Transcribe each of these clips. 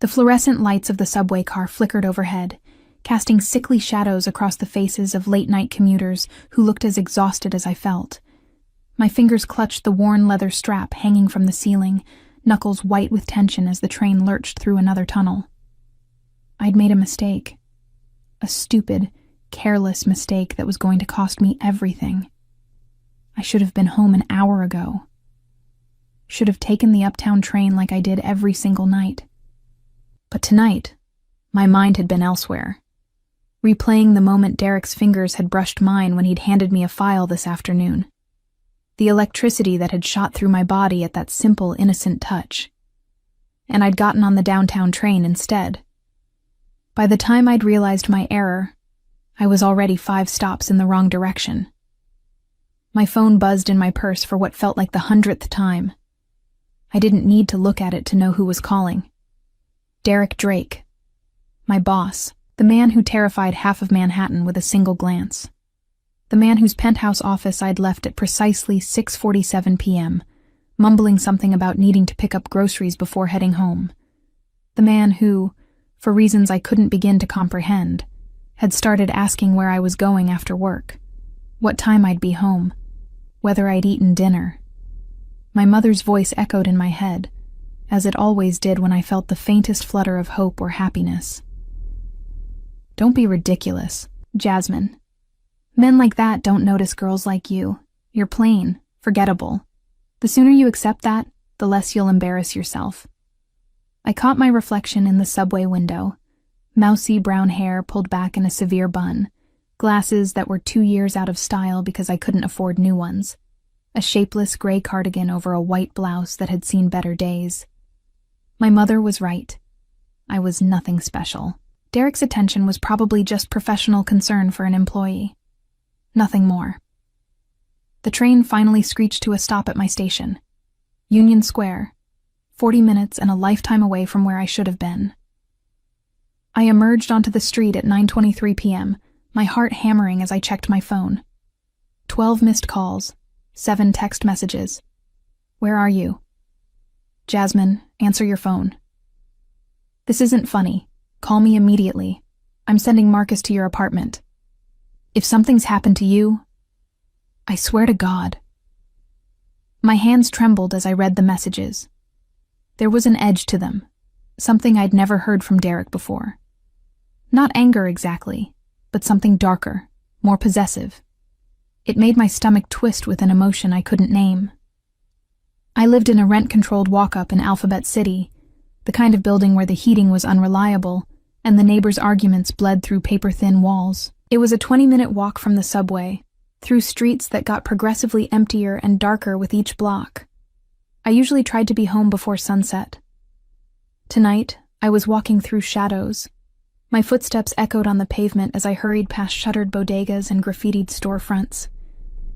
The fluorescent lights of the subway car flickered overhead, casting sickly shadows across the faces of late-night commuters who looked as exhausted as I felt. My fingers clutched the worn leather strap hanging from the ceiling, knuckles white with tension as the train lurched through another tunnel. I'd made a mistake. A stupid, careless mistake that was going to cost me everything. I should have been home an hour ago. Should have taken the uptown train like I did every single night. But tonight, my mind had been elsewhere, replaying the moment Derek's fingers had brushed mine when he'd handed me a file this afternoon. The electricity that had shot through my body at that simple, innocent touch. And I'd gotten on the downtown train instead. By the time I'd realized my error, I was already 5 stops in the wrong direction. My phone buzzed in my purse for what felt like the 100th time. I didn't need to look at it to know who was calling. Derek Drake. My boss, the man who terrified half of Manhattan with a single glance. The man whose penthouse office I'd left at precisely 6:47 p.m., mumbling something about needing to pick up groceries before heading home. The man who, for reasons I couldn't begin to comprehend, had started asking where I was going after work, what time I'd be home, whether I'd eaten dinner. My mother's voice echoed in my head, as it always did when I felt the faintest flutter of hope or happiness. Don't be ridiculous, Jasmine. Men like that don't notice girls like you. You're plain, forgettable. The sooner you accept that, the less you'll embarrass yourself. I caught my reflection in the subway window. Mousy brown hair pulled back in a severe bun, glasses that were 2 years out of style because I couldn't afford new ones, a shapeless gray cardigan over a white blouse that had seen better days. My mother was right. I was nothing special. Derek's attention was probably just professional concern for an employee. Nothing more. The train finally screeched to a stop at my station. Union Square, 40 minutes and a lifetime away from where I should have been. I emerged onto the street at 9:23 p.m., my heart hammering as I checked my phone. 12 missed calls, 7 text messages. Where are you? Jasmine, answer your phone. This isn't funny. Call me immediately. I'm sending Marcus to your apartment. If something's happened to you, I swear to God. My hands trembled as I read the messages. There was an edge to them, something I'd never heard from Derek before. Not anger exactly, but something darker, more possessive. It made my stomach twist with an emotion I couldn't name. I lived in a rent-controlled walk-up in Alphabet City, the kind of building where the heating was unreliable and the neighbors' arguments bled through paper-thin walls. It was a 20-minute walk from the subway, through streets that got progressively emptier and darker with each block. I usually tried to be home before sunset. Tonight, I was walking through shadows. My footsteps echoed on the pavement as I hurried past shuttered bodegas and graffitied storefronts.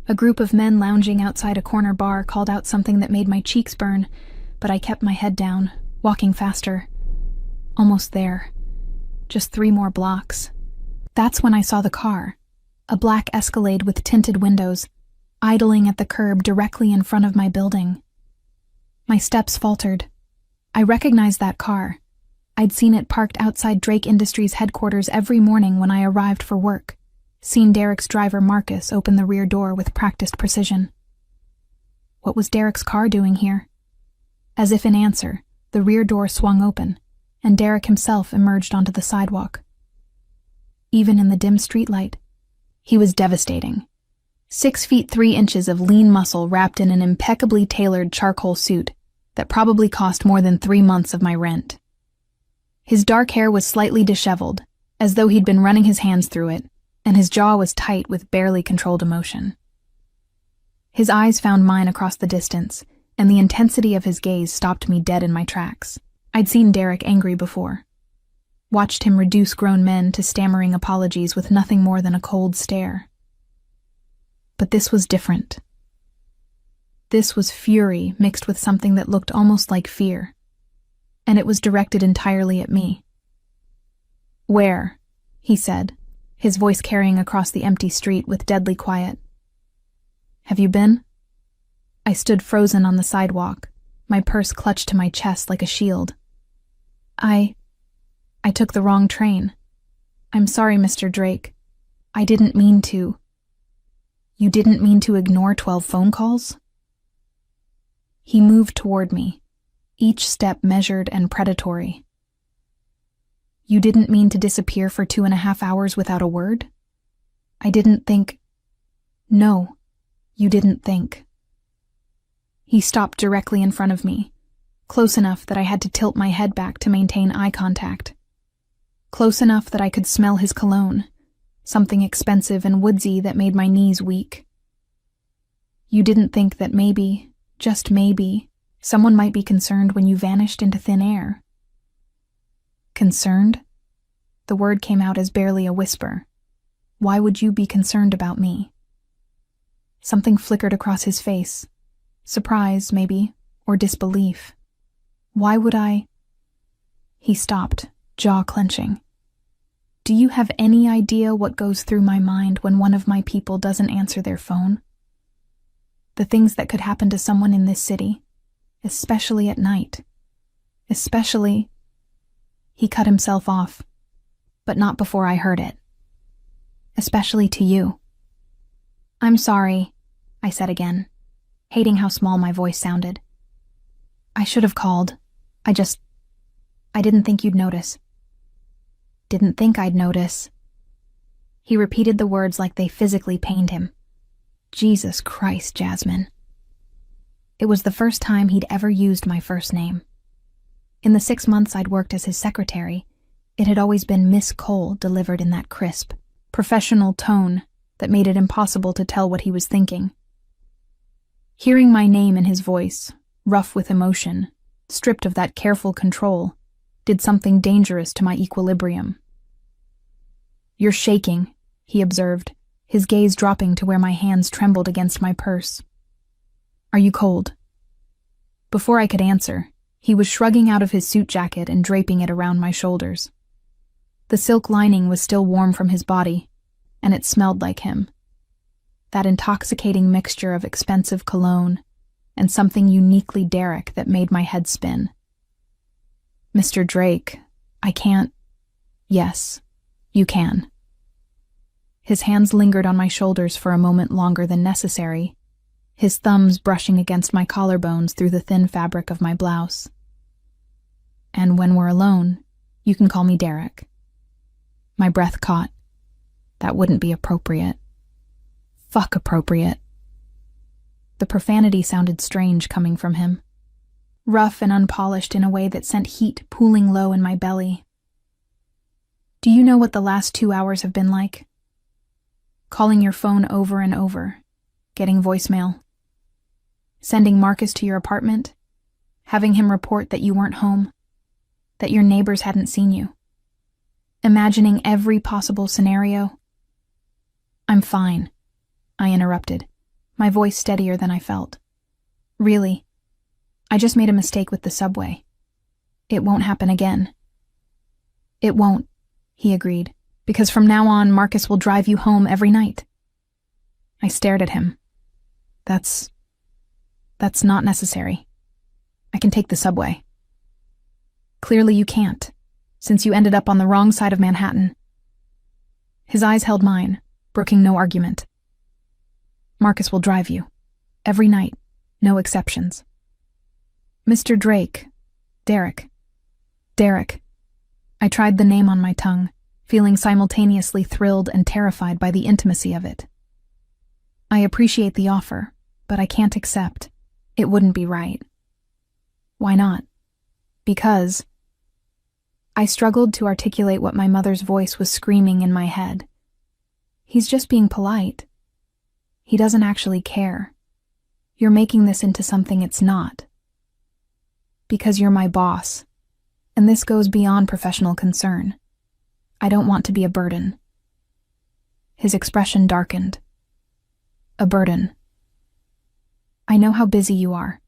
A group of men lounging outside a corner bar called out something that made my cheeks burn, but I kept my head down, walking faster. Almost there. Just 3 more blocks. That's when I saw the car, a black Escalade with tinted windows, idling at the curb directly in front of my building. My steps faltered. I recognized that car. I'd seen it parked outside Drake Industries headquarters every morning when I arrived for work, seen Derek's driver Marcus open the rear door with practiced precision. What was Derek's car doing here? As if in answer, the rear door swung open, and Derek himself emerged onto the sidewalk. Even in the dim streetlight, he was devastating. 6 feet 3 inches of lean muscle wrapped in an impeccably tailored charcoal suit that probably cost more than 3 months of my rent. His dark hair was slightly disheveled, as though he'd been running his hands through it, and his jaw was tight with barely controlled emotion. His eyes found mine across the distance, and the intensity of his gaze stopped me dead in my tracks. I'd seen Derek angry before. Watched him reduce grown men to stammering apologies with nothing more than a cold stare. But this was different. This was fury mixed with something that looked almost like fear, and it was directed entirely at me. "Where?" he said, his voice carrying across the empty street with deadly quiet. "Have you been?" I stood frozen on the sidewalk, my purse clutched to my chest like a shield. I took the wrong train. I'm sorry, Mr. Drake. I didn't mean to. You didn't mean to ignore 12 phone calls? He moved toward me, each step measured and predatory. You didn't mean to disappear for 2.5 hours without a word? I didn't think. No, you didn't think. He stopped directly in front of me, close enough that I had to tilt my head back to maintain eye contact. Close enough that I could smell his cologne, something expensive and woodsy that made my knees weak. You didn't think that maybe, just maybe, someone might be concerned when you vanished into thin air. Concerned? The word came out as barely a whisper. Why would you be concerned about me? Something flickered across his face. Surprise, maybe, or disbelief. Why would I? He stopped, jaw clenching. Do you have any idea what goes through my mind when one of my people doesn't answer their phone? The things that could happen to someone in this city, especially at night. Especially... He cut himself off, but not before I heard it. Especially to you. I'm sorry, I said again, hating how small my voice sounded. I should have called. I didn't think you'd notice. Didn't think I'd notice. He repeated the words like they physically pained him. Jesus Christ, Jasmine. It was the first time he'd ever used my first name. In the 6 months I'd worked as his secretary, it had always been Miss Cole delivered in that crisp, professional tone that made it impossible to tell what he was thinking. Hearing my name in his voice, rough with emotion, stripped of that careful control, did something dangerous to my equilibrium. You're shaking, he observed, his gaze dropping to where my hands trembled against my purse. Are you cold? Before I could answer, he was shrugging out of his suit jacket and draping it around my shoulders. The silk lining was still warm from his body, and it smelled like him. That intoxicating mixture of expensive cologne and something uniquely Derek that made my head spin. Mr. Drake, I can't... Yes, you can. His hands lingered on my shoulders for a moment longer than necessary, his thumbs brushing against my collarbones through the thin fabric of my blouse. And when we're alone, you can call me Derek. My breath caught. That wouldn't be appropriate. Fuck appropriate. The profanity sounded strange coming from him. Rough and unpolished in a way that sent heat pooling low in my belly. Do you know what the last 2 hours have been like? Calling your phone over and over, getting voicemail. Sending Marcus to your apartment, having him report that you weren't home, that your neighbors hadn't seen you. Imagining every possible scenario. I'm fine, I interrupted, my voice steadier than I felt. Really, I just made a mistake with the subway. It won't happen again. It won't, he agreed, because from now on Marcus will drive you home every night. I stared at him. That's not necessary. I can take the subway. Clearly you can't, since you ended up on the wrong side of Manhattan. His eyes held mine, brooking no argument. Marcus will drive you. Every night, no exceptions. Mr. Drake. Derek. I tried the name on my tongue, feeling simultaneously thrilled and terrified by the intimacy of it. I appreciate the offer, but I can't accept. It wouldn't be right. Why not? Because... I struggled to articulate what my mother's voice was screaming in my head. He's just being polite. He doesn't actually care. You're making this into something it's not. Because you're my boss, and this goes beyond professional concern. I don't want to be a burden. His expression darkened. A burden. I know how busy you are,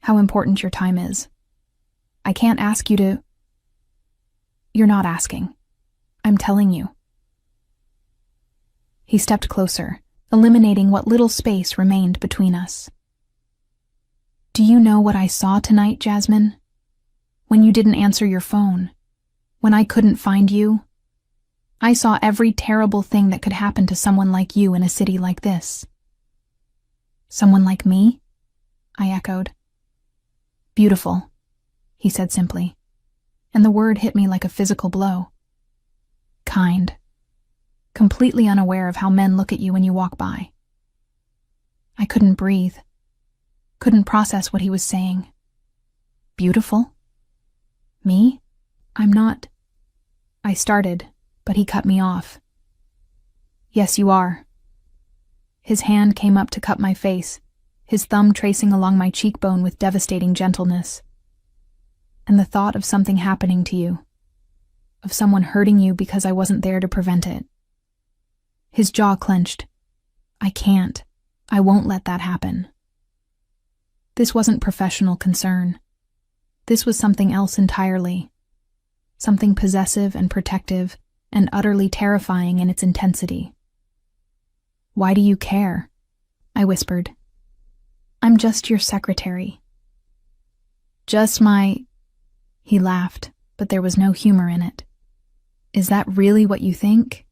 how important your time is. I can't ask you to... You're not asking. I'm telling you. He stepped closer, eliminating what little space remained between us. Do you know what I saw tonight, Jasmine? When you didn't answer your phone. When I couldn't find you. I saw every terrible thing that could happen to someone like you in a city like this. Someone like me? I echoed. Beautiful, he said simply, and the word hit me like a physical blow. Kind. Completely unaware of how men look at you when you walk by. I couldn't breathe. Couldn't process what he was saying. Beautiful? Me? I'm not. I started, but he cut me off. Yes, you are. His hand came up to cup my face, his thumb tracing along my cheekbone with devastating gentleness. And the thought of something happening to you, of someone hurting you because I wasn't there to prevent it. His jaw clenched. I can't. I won't let that happen. This wasn't professional concern. This was something else entirely. Something possessive and protective and utterly terrifying in its intensity. Why do you care? I whispered. I'm just your secretary. Just my... He laughed, but there was no humor in it. Is that really what you think?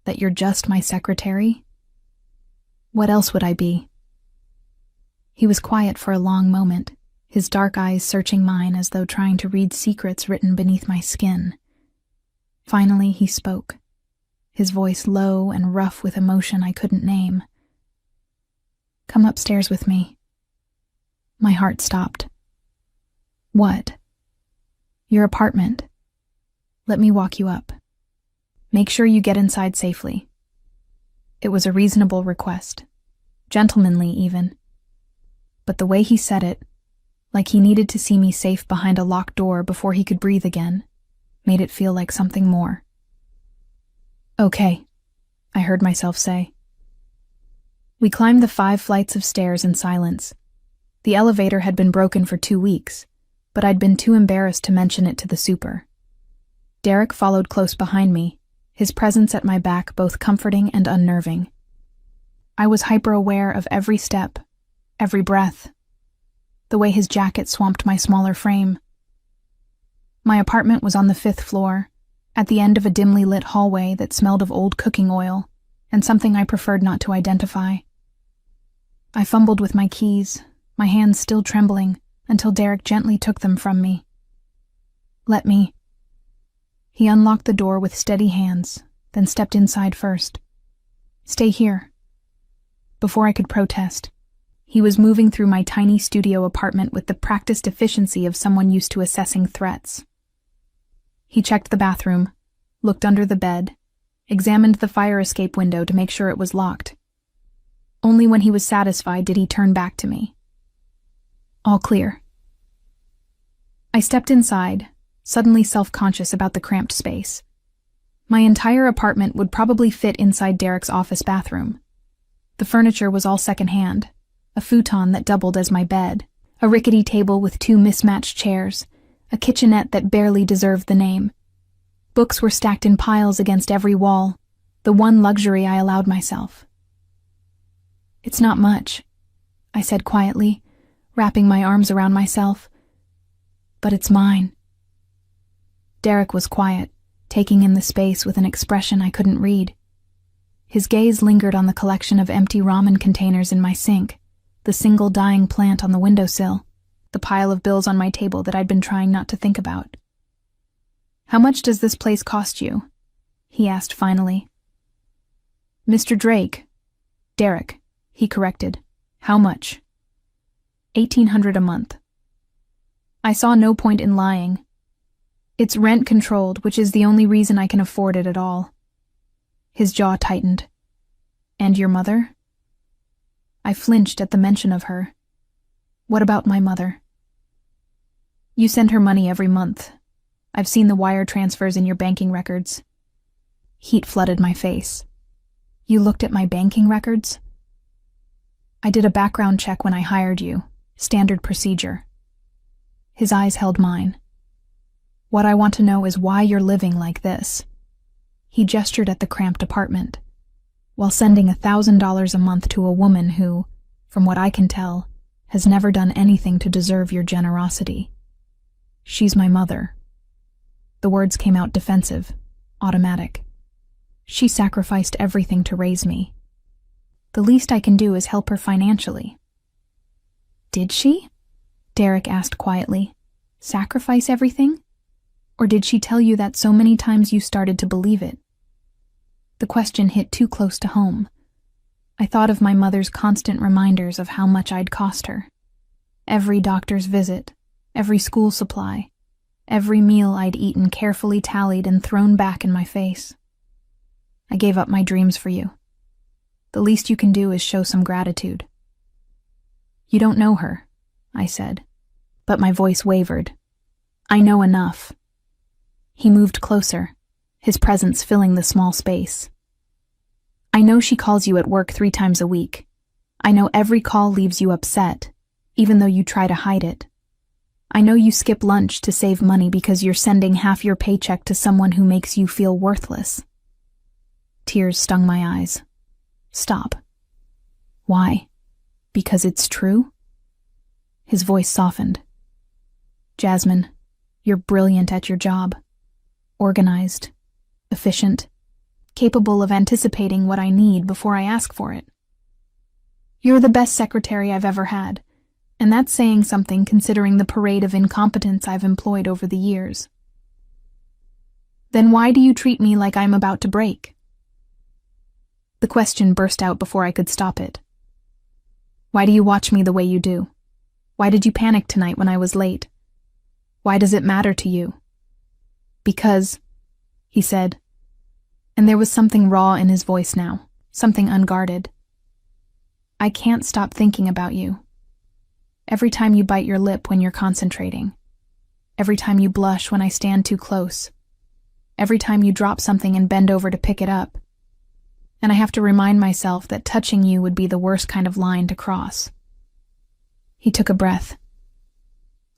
That you're just my secretary? What else would I be? He was quiet for a long moment, his dark eyes searching mine as though trying to read secrets written beneath my skin. Finally, he spoke, his voice low and rough with emotion I couldn't name. Come upstairs with me. My heart stopped. What? Your apartment. Let me walk you up. Make sure you get inside safely. It was a reasonable request, gentlemanly even. But the way he said it, like he needed to see me safe behind a locked door before he could breathe again, made it feel like something more. Okay, I heard myself say. We climbed the 5 flights of stairs in silence. The elevator had been broken for 2 weeks, but I'd been too embarrassed to mention it to the super. Derek followed close behind me, his presence at my back both comforting and unnerving. I was hyper-aware of every step, every breath, the way his jacket swamped my smaller frame. My apartment was on the 5th floor, at the end of a dimly lit hallway that smelled of old cooking oil, and something I preferred not to identify. I fumbled with my keys, my hands still trembling, until Derek gently took them from me. Let me. He unlocked the door with steady hands, then stepped inside first. Stay here. Before I could protest, he was moving through my tiny studio apartment with the practiced efficiency of someone used to assessing threats. He checked the bathroom, looked under the bed, examined the fire escape window to make sure it was locked. Only when he was satisfied did he turn back to me. All clear. I stepped inside, suddenly self-conscious about the cramped space. My entire apartment would probably fit inside Derek's office bathroom. The furniture was all secondhand, a futon that doubled as my bed, a rickety table with 2 mismatched chairs, a kitchenette that barely deserved the name. Books were stacked in piles against every wall, the one luxury I allowed myself. It's not much, I said quietly, wrapping my arms around myself. But it's mine. Derek was quiet, taking in the space with an expression I couldn't read. His gaze lingered on the collection of empty ramen containers in my sink, the single dying plant on the windowsill, the pile of bills on my table that I'd been trying not to think about. How much does this place cost you? He asked finally. Mr. Drake. Derek, he corrected. How much? $1,800 a month. I saw no point in lying. It's rent-controlled, which is the only reason I can afford it at all. His jaw tightened. And your mother? I flinched at the mention of her. What about my mother? You send her money every month. I've seen the wire transfers in your banking records. Heat flooded my face. You looked at my banking records? I did a background check when I hired you. Standard procedure. His eyes held mine. What I want to know is why you're living like this. He gestured at the cramped apartment, while sending $1,000 a month to a woman who, from what I can tell, has never done anything to deserve your generosity. She's my mother. The words came out defensive, automatic. She sacrificed everything to raise me. The least I can do is help her financially. Did she? Derek asked quietly. Sacrifice everything? Or did she tell you that so many times you started to believe it? The question hit too close to home. I thought of my mother's constant reminders of how much I'd cost her. Every doctor's visit, every school supply, every meal I'd eaten carefully tallied and thrown back in my face. I gave up my dreams for you. The least you can do is show some gratitude. You don't know her, I said, but my voice wavered. I know enough. He moved closer, his presence filling the small space. I know she calls you at work 3 times a week. I know every call leaves you upset, even though you try to hide it. I know you skip lunch to save money because you're sending half your paycheck to someone who makes you feel worthless. Tears stung my eyes. Stop. Why? Because it's true? His voice softened. Jasmine, you're brilliant at your job. Organized, efficient, capable of anticipating what I need before I ask for it. You're the best secretary I've ever had, and that's saying something considering the parade of incompetence I've employed over the years. Then why do you treat me like I'm about to break? The question burst out before I could stop it. Why do you watch me the way you do? Why did you panic tonight when I was late? Why does it matter to you? Because, he said, and there was something raw in his voice now, something unguarded. I can't stop thinking about you. Every time you bite your lip when you're concentrating. Every time you blush when I stand too close. Every time you drop something and bend over to pick it up. And I have to remind myself that touching you would be the worst kind of line to cross. He took a breath.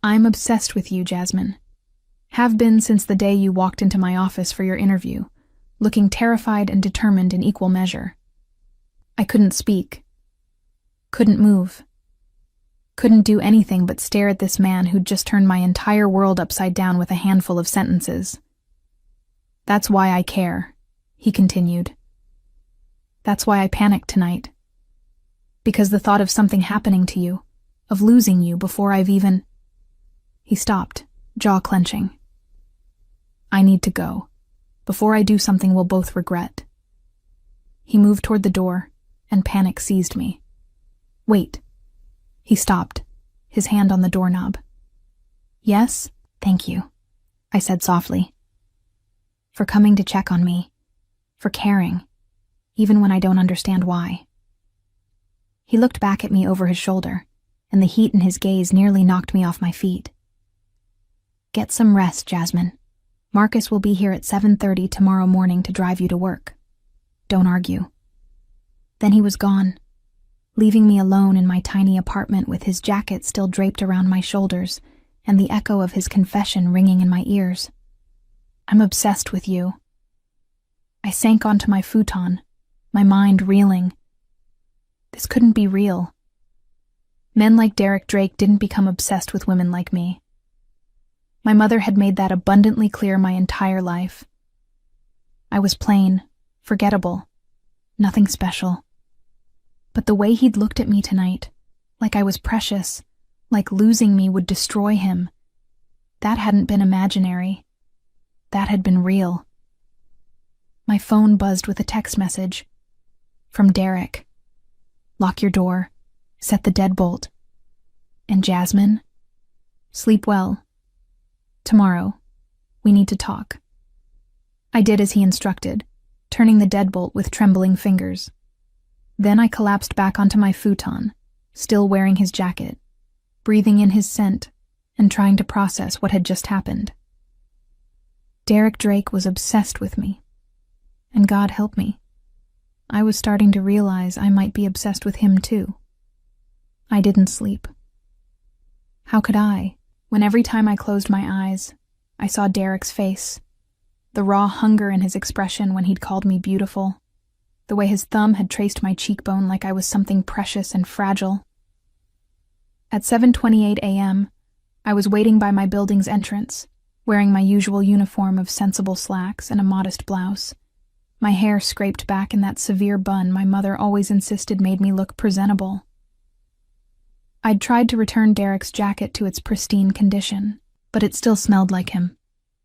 I'm obsessed with you, Jasmine. Have been since the day you walked into my office for your interview, looking terrified and determined in equal measure. I couldn't speak. Couldn't move. Couldn't do anything but stare at this man who'd just turned my entire world upside down with a handful of sentences. That's why I care, he continued. That's why I panicked tonight. Because the thought of something happening to you, of losing you before I've even... He stopped, jaw clenching. I need to go, before I do something we'll both regret. He moved toward the door, and panic seized me. Wait. He stopped, his hand on the doorknob. Yes, thank you, I said softly. For coming to check on me, for caring, even when I don't understand why. He looked back at me over his shoulder, and the heat in his gaze nearly knocked me off my feet. Get some rest, Jasmine. Marcus will be here at 7:30 tomorrow morning to drive you to work. Don't argue. Then he was gone, leaving me alone in my tiny apartment with his jacket still draped around my shoulders and the echo of his confession ringing in my ears. I'm obsessed with you. I sank onto my futon, my mind reeling. This couldn't be real. Men like Derek Drake didn't become obsessed with women like me. My mother had made that abundantly clear my entire life. I was plain, forgettable, nothing special. But the way he'd looked at me tonight, like I was precious, like losing me would destroy him, that hadn't been imaginary. That had been real. My phone buzzed with a text message. From Derek. Lock your door. Set the deadbolt. And Jasmine? Sleep well. Tomorrow, we need to talk. I did as he instructed, turning the deadbolt with trembling fingers. Then I collapsed back onto my futon, still wearing his jacket, breathing in his scent, and trying to process what had just happened. Derek Drake was obsessed with me, and God help me. I was starting to realize I might be obsessed with him too. I didn't sleep. How could I, when every time I closed my eyes, I saw Derek's face, the raw hunger in his expression when he'd called me beautiful, the way his thumb had traced my cheekbone like I was something precious and fragile. At 7:28 a.m., I was waiting by my building's entrance, wearing my usual uniform of sensible slacks and a modest blouse. My hair scraped back in that severe bun my mother always insisted made me look presentable. I'd tried to return Derek's jacket to its pristine condition, but it still smelled like him,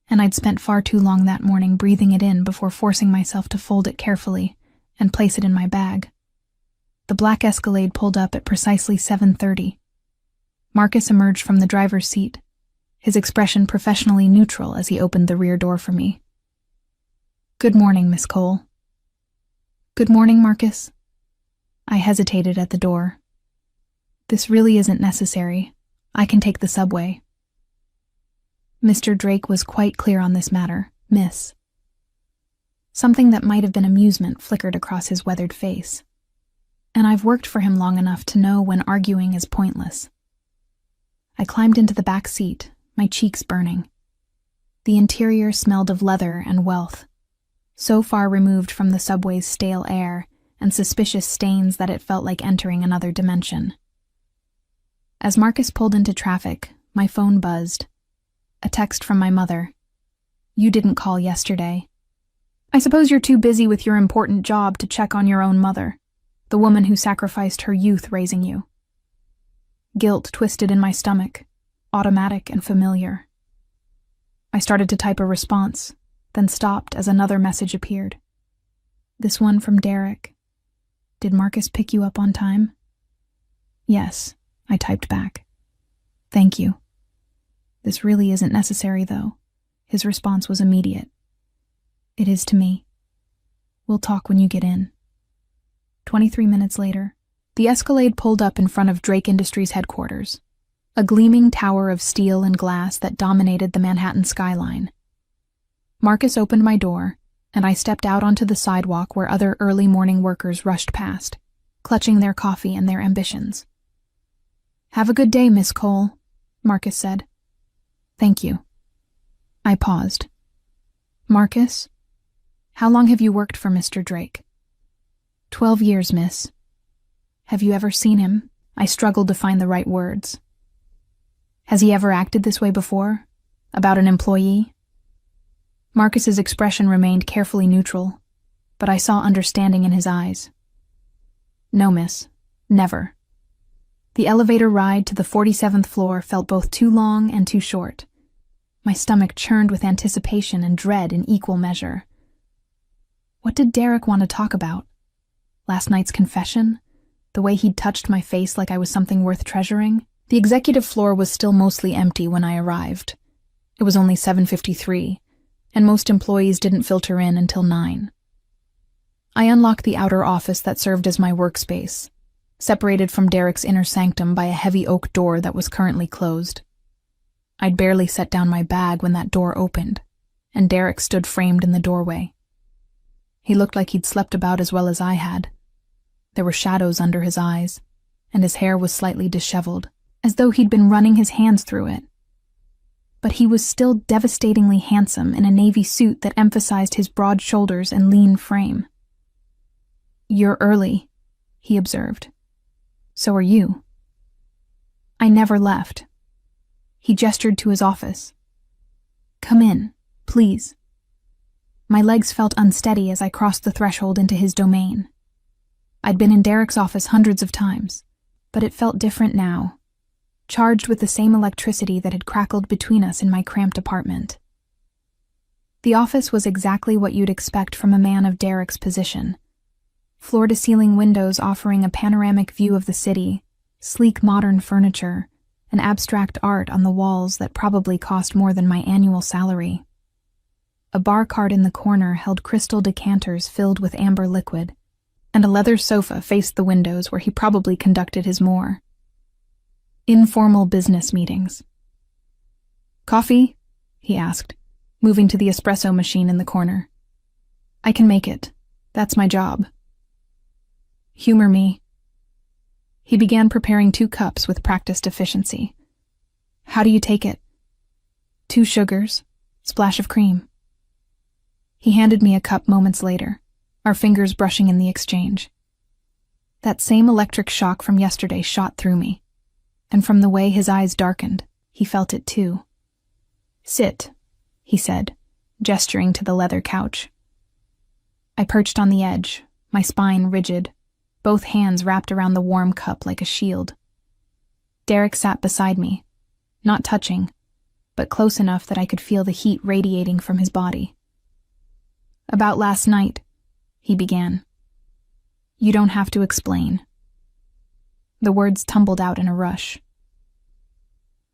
and I'd spent far too long that morning breathing it in before forcing myself to fold it carefully and place it in my bag. The black Escalade pulled up at precisely 7:30. Marcus emerged from the driver's seat, his expression professionally neutral as he opened the rear door for me. "Good morning, Miss Cole." "Good morning, Marcus." I hesitated at the door. "This really isn't necessary. I can take the subway." Mr. Drake was quite clear on this matter, miss. Something that might have been amusement flickered across his weathered face. And I've worked for him long enough to know when arguing is pointless. I climbed into the back seat, my cheeks burning. The interior smelled of leather and wealth, so far removed from the subway's stale air and suspicious stains that it felt like entering another dimension. As Marcus pulled into traffic, my phone buzzed. A text from my mother. "You didn't call yesterday. I suppose you're too busy with your important job to check on your own mother, the woman who sacrificed her youth raising you." Guilt twisted in my stomach, automatic and familiar. I started to type a response, then stopped as another message appeared. This one from Derek. "Did Marcus pick you up on time?" "Yes," I typed back. "Thank you." "This really isn't necessary, though." His response was immediate. "It is to me. We'll talk when you get in." 23 minutes later, the Escalade pulled up in front of Drake Industries headquarters, a gleaming tower of steel and glass that dominated the Manhattan skyline. Marcus opened my door, and I stepped out onto the sidewalk where other early morning workers rushed past, clutching their coffee and their ambitions. "Have a good day, Miss Cole," Marcus said. "Thank you." I paused. "Marcus, how long have you worked for Mr. Drake?" 12 years, miss." "Have you ever seen him?" I struggled to find the right words. "Has he ever acted this way before? About an employee?" Marcus's expression remained carefully neutral, but I saw understanding in his eyes. "No, miss. Never." The elevator ride to the 47th floor felt both too long and too short. My stomach churned with anticipation and dread in equal measure. What did Derek want to talk about? Last night's confession? The way he'd touched my face like I was something worth treasuring? The executive floor was still mostly empty when I arrived. It was only 7:53, and most employees didn't filter in until 9. I unlocked the outer office that served as my workspace, separated from Derek's inner sanctum by a heavy oak door that was currently closed. I'd barely set down my bag when that door opened, and Derek stood framed in the doorway. He looked like he'd slept about as well as I had. There were shadows under his eyes, and his hair was slightly disheveled, as though he'd been running his hands through it. But he was still devastatingly handsome in a navy suit that emphasized his broad shoulders and lean frame. "You're early," he observed. "So are you." I never left. He gestured to his office. "Come in, please." My legs felt unsteady as I crossed the threshold into his domain. I'd been in Derek's office hundreds of times, but it felt different now, charged with the same electricity that had crackled between us in my cramped apartment. The office was exactly what you'd expect from a man of Derek's position. Floor-to-ceiling windows offering a panoramic view of the city, sleek modern furniture, and abstract art on the walls that probably cost more than my annual salary. A bar cart in the corner held crystal decanters filled with amber liquid, and a leather sofa faced the windows where he probably conducted his more informal business meetings. "Coffee?" he asked, moving to the espresso machine in the corner. "I can make it. That's my job." "Humor me." He began preparing 2 cups with practiced efficiency. "How do you take it?" 2 sugars, splash of cream." He handed me a cup moments later, our fingers brushing in the exchange. That same electric shock from yesterday shot through me, and from the way his eyes darkened, He felt it too. "Sit," he said, gesturing to the leather couch. I perched on the edge, my spine rigid, both hands wrapped around the warm cup like a shield. Derek sat beside me, not touching, but close enough that I could feel the heat radiating from his body. "About last night," he began. "You don't have to explain." The words tumbled out in a rush.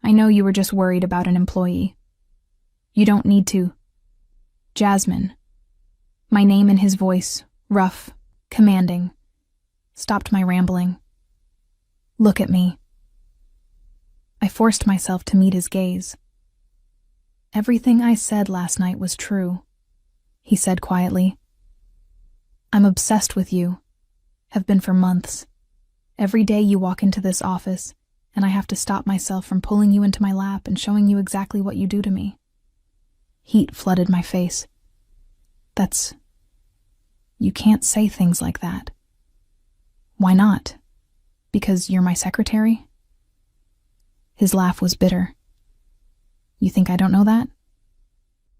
"I know you were just worried about an employee. You don't need to." "Jasmine." My name in his voice, rough, commanding, stopped my rambling. "Look at me." I forced myself to meet his gaze. "Everything I said last night was true," he said quietly. "I'm obsessed with you, have been for months. Every day you walk into this office, and I have to stop myself from pulling you into my lap and showing you exactly what you do to me." Heat flooded my face. You can't say things like that." "Why not? Because you're my secretary?" His laugh was bitter. "You think I don't know that?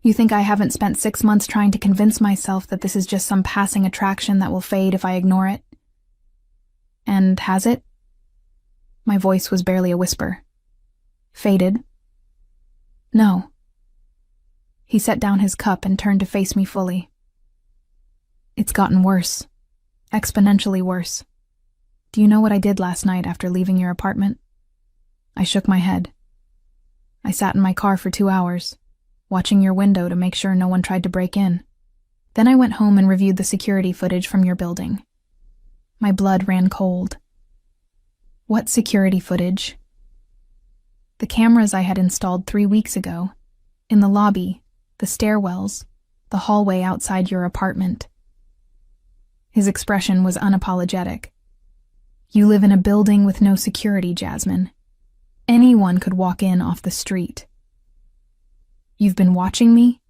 You think I haven't spent 6 months trying to convince myself that this is just some passing attraction that will fade if I ignore it? And has it?" My voice was barely a whisper. "Faded?" "No." He set down his cup and turned to face me fully. "It's gotten worse. Exponentially worse. Do you know what I did last night after leaving your apartment?" I shook my head. "I sat in my car for 2 hours, watching your window to make sure no one tried to break in. Then I went home and reviewed the security footage from your building." My blood ran cold. "What security footage?" "The cameras I had installed 3 weeks ago. In the lobby, the stairwells, the hallway outside your apartment." His expression was unapologetic. "You live in a building with no security, Jasmine. Anyone could walk in off the street." "You've been watching me?"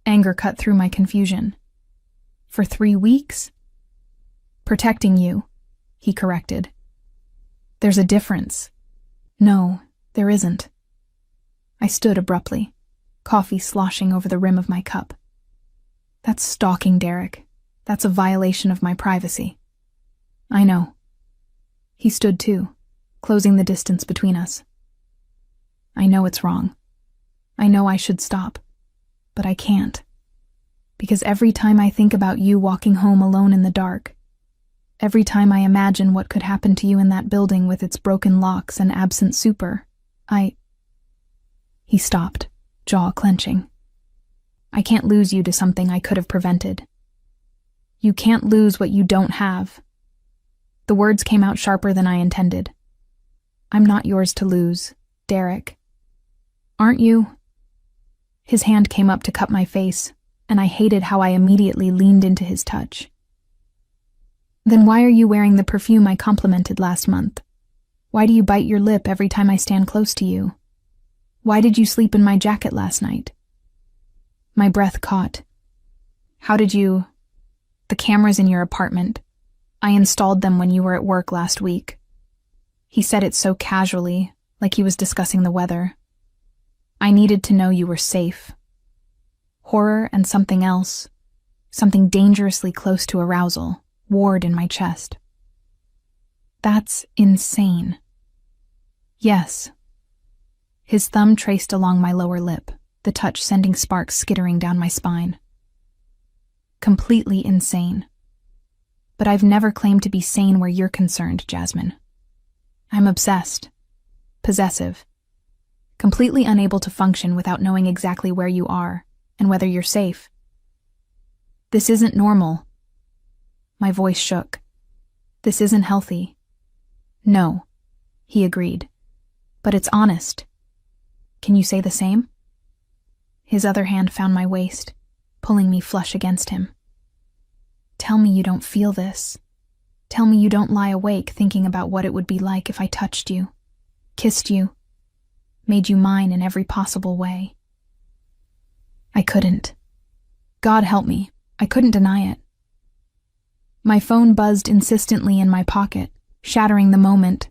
Anger cut through my confusion. "For 3 weeks?" "Protecting you," he corrected. "There's a difference." "No, there isn't." I stood abruptly, coffee sloshing over the rim of my cup. "That's stalking, Derek. That's a violation of my privacy." "I know." He stood too, closing the distance between us. "I know it's wrong. I know I should stop, but I can't. Because every time I think about you walking home alone in the dark, every time I imagine what could happen to you in that building with its broken locks and absent super, He stopped, jaw clenching. "I can't lose you to something I could have prevented. You can't lose what you don't have." The words came out sharper than I intended. "I'm not yours to lose, Derek." "Aren't you?" His hand came up to cup my face, and I hated how I immediately leaned into his touch. "Then why are you wearing the perfume I complimented last month? Why do you bite your lip every time I stand close to you? Why did you sleep in my jacket last night?" My breath caught. "How did you—" "The cameras in your apartment. I installed them when you were at work last week." He said it so casually, like he was discussing the weather. "I needed to know you were safe." Horror and something else, something dangerously close to arousal, warred in my chest. "That's insane." "Yes." His thumb traced along my lower lip, the touch sending sparks skittering down my spine. "Completely insane. But I've never claimed to be sane where you're concerned, Jasmine. I'm obsessed, possessive, completely unable to function without knowing exactly where you are and whether you're safe. This isn't normal." My voice shook. "This isn't healthy." "No," he agreed. "But it's honest. Can you say the same?" His other hand found my waist, pulling me flush against him. "Tell me you don't feel this. Tell me you don't lie awake thinking about what it would be like if I touched you, kissed you, made you mine in every possible way." I couldn't. God help me, I couldn't deny it. My phone buzzed insistently in my pocket, shattering the moment.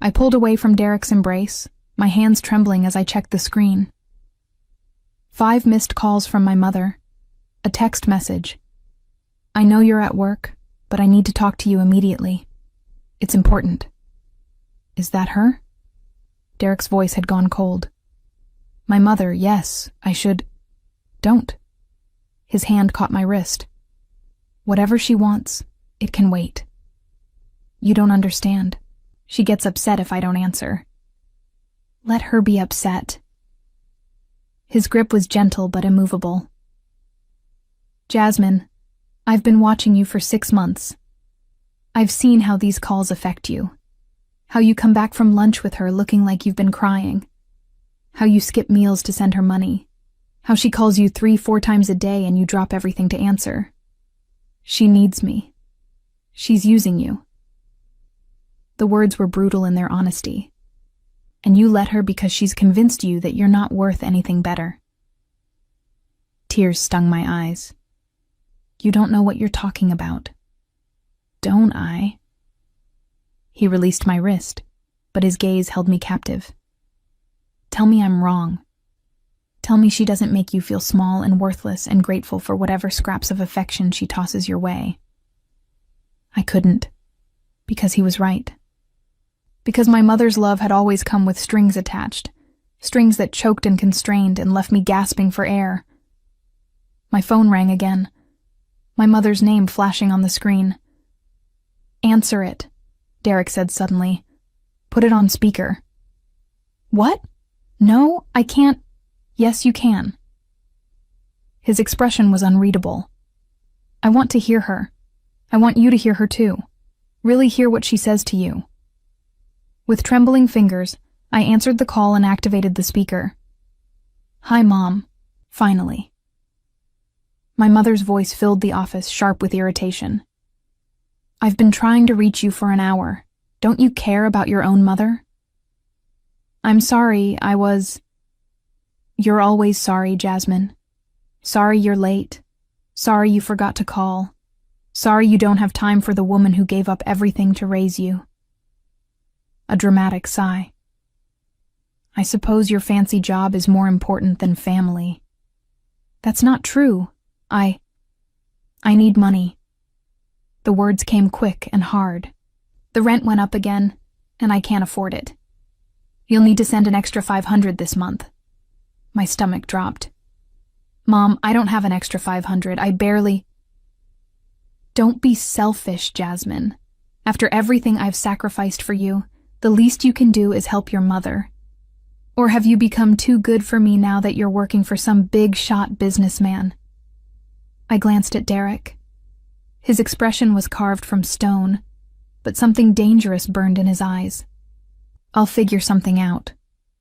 I pulled away from Derek's embrace, my hands trembling as I checked the screen. 5 missed calls from my mother. A text message. I know you're at work, but I need to talk to you immediately. It's important. Is that her? Derek's voice had gone cold. My mother, yes, I should... Don't. His hand caught my wrist. Whatever she wants, it can wait. You don't understand. She gets upset if I don't answer. Let her be upset. His grip was gentle but immovable. Jasmine, I've been watching you for 6 months. I've seen how these calls affect you. How you come back from lunch with her looking like you've been crying. How you skip meals to send her money. How she calls you 3-4 times a day and you drop everything to answer. She needs me. She's using you. The words were brutal in their honesty. And you let her because she's convinced you that you're not worth anything better. Tears stung my eyes. You don't know what you're talking about. Don't I? He released my wrist, but his gaze held me captive. Tell me I'm wrong. Tell me she doesn't make you feel small and worthless and grateful for whatever scraps of affection she tosses your way. I couldn't, because he was right. Because my mother's love had always come with strings attached, strings that choked and constrained and left me gasping for air. My phone rang again, my mother's name flashing on the screen. Answer it, Derek said suddenly. Put it on speaker. What? No, I can't. Yes, you can. His expression was unreadable. I want to hear her. I want you to hear her too. Really hear what she says to you. With trembling fingers, I answered the call and activated the speaker. Hi, Mom. Finally. My mother's voice filled the office, sharp with irritation. I've been trying to reach you for an hour. Don't you care about your own mother? I'm sorry, You're always sorry, Jasmine. Sorry you're late. Sorry you forgot to call. Sorry you don't have time for the woman who gave up everything to raise you. A dramatic sigh. I suppose your fancy job is more important than family. That's not true. I need money. The words came quick and hard. The rent went up again, and I can't afford it. You'll need to send an extra $500 this month. My stomach dropped. Mom, I don't have an extra $500. I barely... Don't be selfish, Jasmine. After everything I've sacrificed for you, the least you can do is help your mother. Or have you become too good for me now that you're working for some big-shot businessman? I glanced at Derek. His expression was carved from stone, but something dangerous burned in his eyes. I'll figure something out,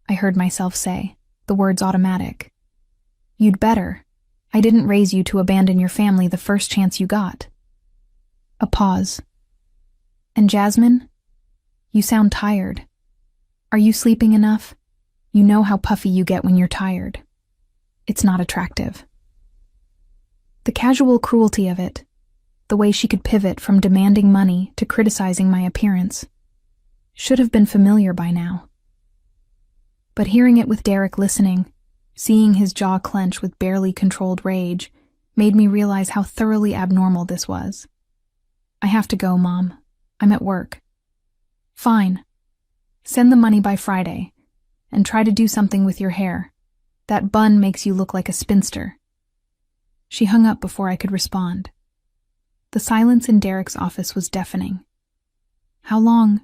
I heard myself say, the words automatic. You'd better. I didn't raise you to abandon your family the first chance you got. A pause. And Jasmine? You sound tired. Are you sleeping enough? You know how puffy you get when you're tired. It's not attractive. The casual cruelty of it, the way she could pivot from demanding money to criticizing my appearance, should have been familiar by now. But hearing it with Derek listening, seeing his jaw clench with barely controlled rage, made me realize how thoroughly abnormal this was. I have to go, Mom. I'm at work. Fine. Send the money by Friday, and try to do something with your hair. That bun makes you look like a spinster. She hung up before I could respond. The silence in Derek's office was deafening. How long?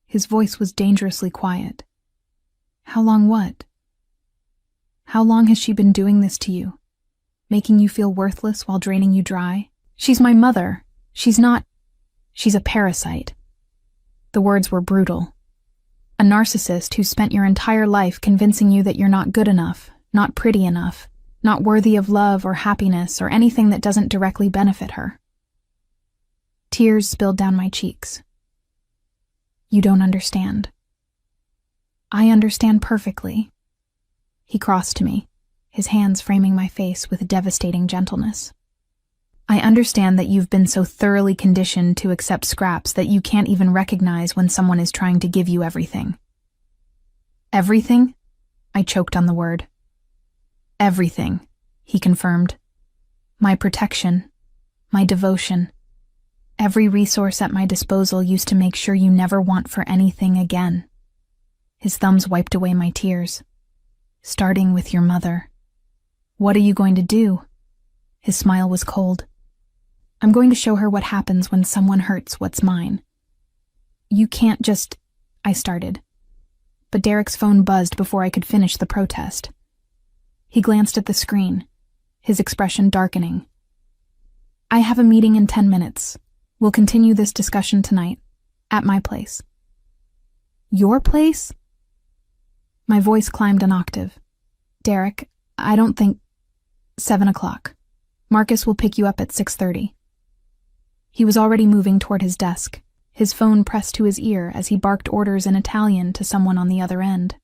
His voice was dangerously quiet. How long what? How long has she been doing this to you? Making you feel worthless while draining you dry? She's my mother. She's not... She's a parasite. The words were brutal. A narcissist who spent your entire life convincing you that you're not good enough, not pretty enough, not worthy of love or happiness or anything that doesn't directly benefit her. Tears spilled down my cheeks. You don't understand. I understand perfectly. He crossed to me, his hands framing my face with devastating gentleness. I understand that you've been so thoroughly conditioned to accept scraps that you can't even recognize when someone is trying to give you everything. Everything? I choked on the word. Everything, he confirmed. My protection, my devotion. Every resource at my disposal used to make sure you never want for anything again. His thumbs wiped away my tears. Starting with your mother. What are you going to do? His smile was cold. I'm going to show her what happens when someone hurts what's mine. You can't just... I started. But Derek's phone buzzed before I could finish the protest. He glanced at the screen, his expression darkening. I have a meeting in 10 minutes. We'll continue this discussion tonight, at my place. Your place? My voice climbed an octave. Derek, I don't think... 7 o'clock. Marcus will pick you up at 6:30. He was already moving toward his desk, his phone pressed to his ear as he barked orders in Italian to someone on the other end.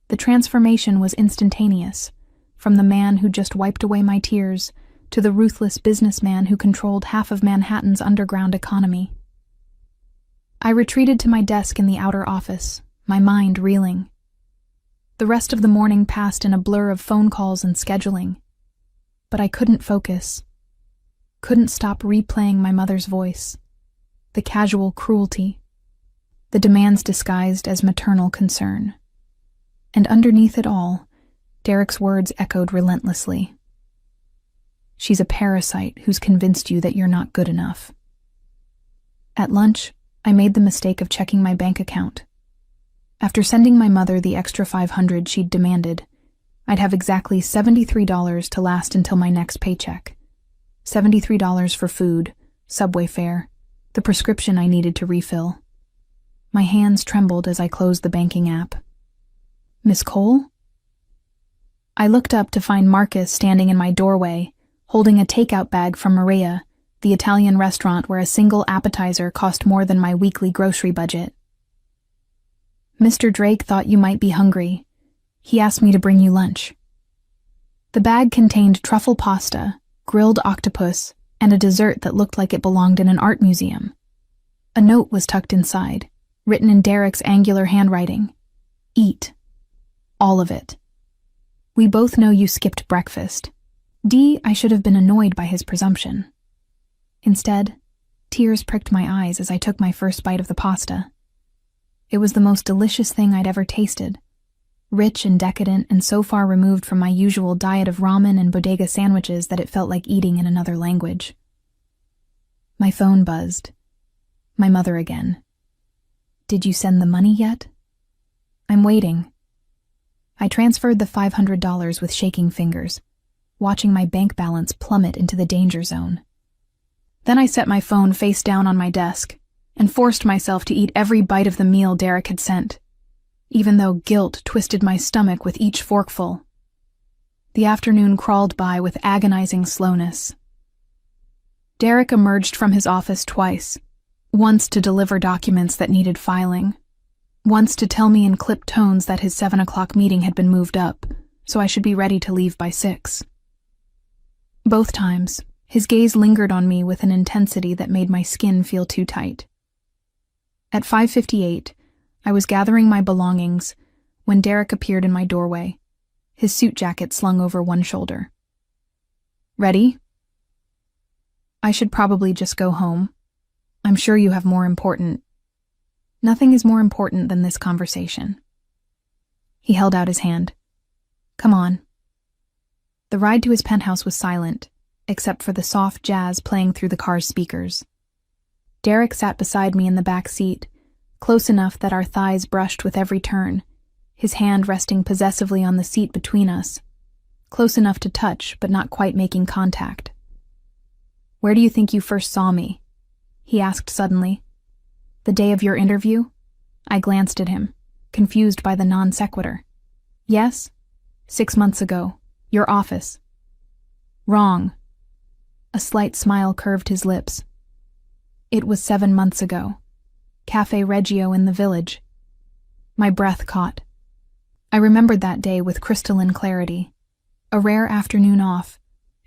The transformation was instantaneous, from the man who just wiped away my tears to the ruthless businessman who controlled half of Manhattan's underground economy. I retreated to my desk in the outer office, my mind reeling. The rest of the morning passed in a blur of phone calls and scheduling, but I couldn't focus. Couldn't stop replaying my mother's voice, the casual cruelty, the demands disguised as maternal concern. And underneath it all, Derek's words echoed relentlessly. She's a parasite who's convinced you that you're not good enough. At lunch, I made the mistake of checking my bank account. After sending my mother the extra $500 she'd demanded, I'd have exactly $73 to last until my next paycheck. $73 for food, subway fare, the prescription I needed to refill. My hands trembled as I closed the banking app. Miss Cole? I looked up to find Marcus standing in my doorway, holding a takeout bag from Maria, the Italian restaurant where a single appetizer cost more than my weekly grocery budget. Mr. Drake thought you might be hungry. He asked me to bring you lunch. The bag contained truffle pasta, grilled octopus, and a dessert that looked like it belonged in an art museum. A note was tucked inside, written in Derek's angular handwriting. Eat. All of it. We both know you skipped breakfast. I should have been annoyed by his presumption. Instead, tears pricked my eyes as I took my first bite of the pasta. It was the most delicious thing I'd ever tasted. Rich and decadent and so far removed from my usual diet of ramen and bodega sandwiches that it felt like eating in another language. My phone buzzed. My mother again. Did you send the money yet? I'm waiting. I transferred the $500 with shaking fingers, watching my bank balance plummet into the danger zone. Then I set my phone face down on my desk and forced myself to eat every bite of the meal Derek had sent, even though guilt twisted my stomach with each forkful. The afternoon crawled by with agonizing slowness. Derek emerged from his office twice, once to deliver documents that needed filing, once to tell me in clipped tones that his 7 o'clock meeting had been moved up, so I should be ready to leave by 6. Both times, his gaze lingered on me with an intensity that made my skin feel too tight. At 5:58, I was gathering my belongings when Derek appeared in my doorway, his suit jacket slung over one shoulder. Ready? I should probably just go home. I'm sure you have more important... Nothing is more important than this conversation. He held out his hand. Come on. The ride to his penthouse was silent, except for the soft jazz playing through the car's speakers. Derek sat beside me in the back seat, close enough that our thighs brushed with every turn, his hand resting possessively on the seat between us, close enough to touch but not quite making contact. Where do you think you first saw me? He asked suddenly. The day of your interview? I glanced at him, confused by the non sequitur. Yes? 6 months ago. Your office. Wrong. A slight smile curved his lips. It was 7 months ago. Cafe Reggio in the village. My breath caught. I remembered that day with crystalline clarity. A rare afternoon off,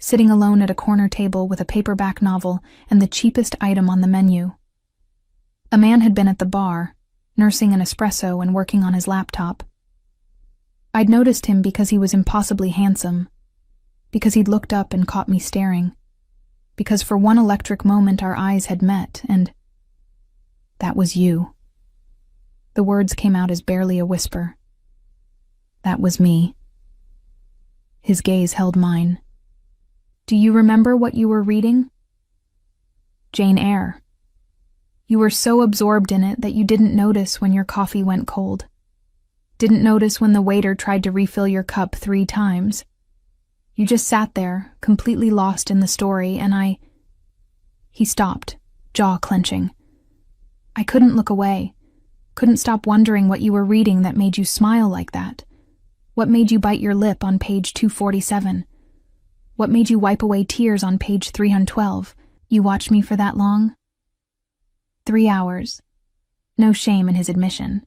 sitting alone at a corner table with a paperback novel and the cheapest item on the menu. A man had been at the bar, nursing an espresso and working on his laptop. I'd noticed him because he was impossibly handsome, because he'd looked up and caught me staring, because for one electric moment our eyes had met, and that was you. The words came out as barely a whisper. That was me. His gaze held mine. Do you remember what you were reading? Jane Eyre. You were so absorbed in it that you didn't notice when your coffee went cold. Didn't notice when the waiter tried to refill your cup 3 times. You just sat there, completely lost in the story, and He stopped, jaw clenching. I couldn't look away, couldn't stop wondering what you were reading that made you smile like that. What made you bite your lip on page 247? What made you wipe away tears on page 312? You watched me for that long? 3 hours. No shame in his admission.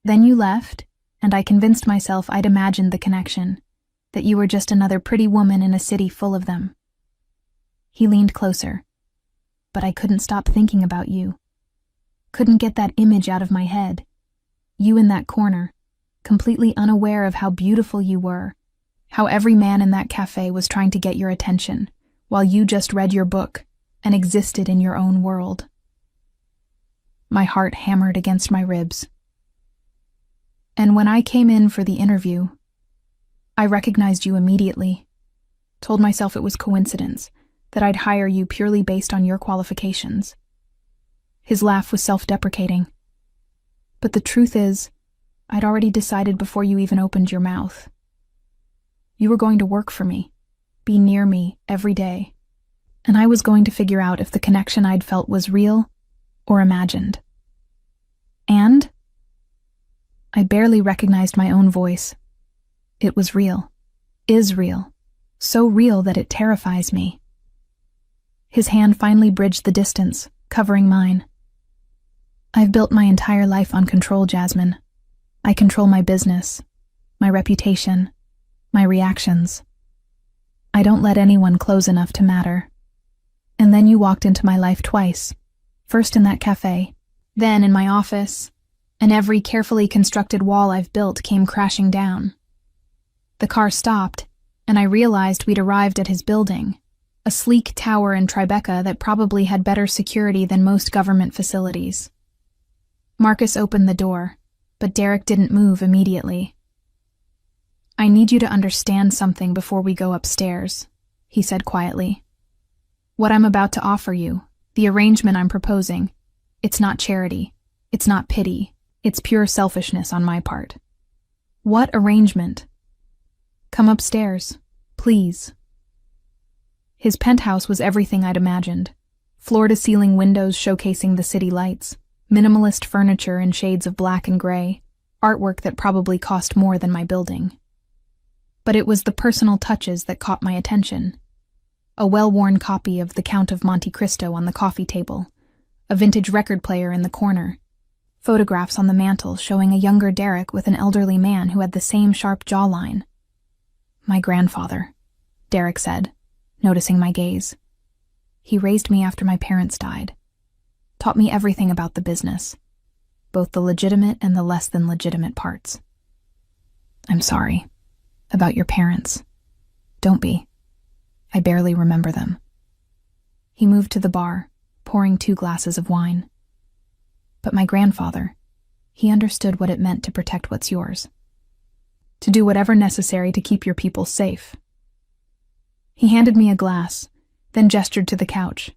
Then you left, and I convinced myself I'd imagined the connection, that you were just another pretty woman in a city full of them. He leaned closer, but I couldn't stop thinking about you. Couldn't get that image out of my head. You in that corner, completely unaware of how beautiful you were, how every man in that cafe was trying to get your attention, while you just read your book and existed in your own world. My heart hammered against my ribs. And when I came in for the interview, I recognized you immediately, told myself it was coincidence, that I'd hire you purely based on your qualifications. His laugh was self-deprecating. But the truth is, I'd already decided before you even opened your mouth. You were going to work for me, be near me every day, and I was going to figure out if the connection I'd felt was real or imagined. And I barely recognized my own voice. It was real, is real, so real that it terrifies me. His hand finally bridged the distance, covering mine. I've built my entire life on control, Jasmine. I control my business, my reputation, my reactions. I don't let anyone close enough to matter. And then you walked into my life twice, first in that cafe, then in my office, and every carefully constructed wall I've built came crashing down. The car stopped, and I realized we'd arrived at his building, a sleek tower in Tribeca that probably had better security than most government facilities. Marcus opened the door, but Derek didn't move immediately. I need you to understand something before we go upstairs, he said quietly. What I'm about to offer you, the arrangement I'm proposing, it's not charity, it's not pity, it's pure selfishness on my part. What arrangement? Come upstairs, please. His penthouse was everything I'd imagined. Floor-to-ceiling windows showcasing the city lights, minimalist furniture in shades of black and gray, artwork that probably cost more than my building. But it was the personal touches that caught my attention. A well-worn copy of The Count of Monte Cristo on the coffee table, a vintage record player in the corner, photographs on the mantel showing a younger Derek with an elderly man who had the same sharp jawline. My grandfather, Derek said, noticing my gaze. He raised me after my parents died, taught me everything about the business, both the legitimate and the less than legitimate parts. I'm sorry about your parents. Don't be. I barely remember them. He moved to the bar, pouring 2 glasses of wine. But my grandfather, he understood what it meant to protect what's yours. To do whatever necessary to keep your people safe. He handed me a glass, then gestured to the couch.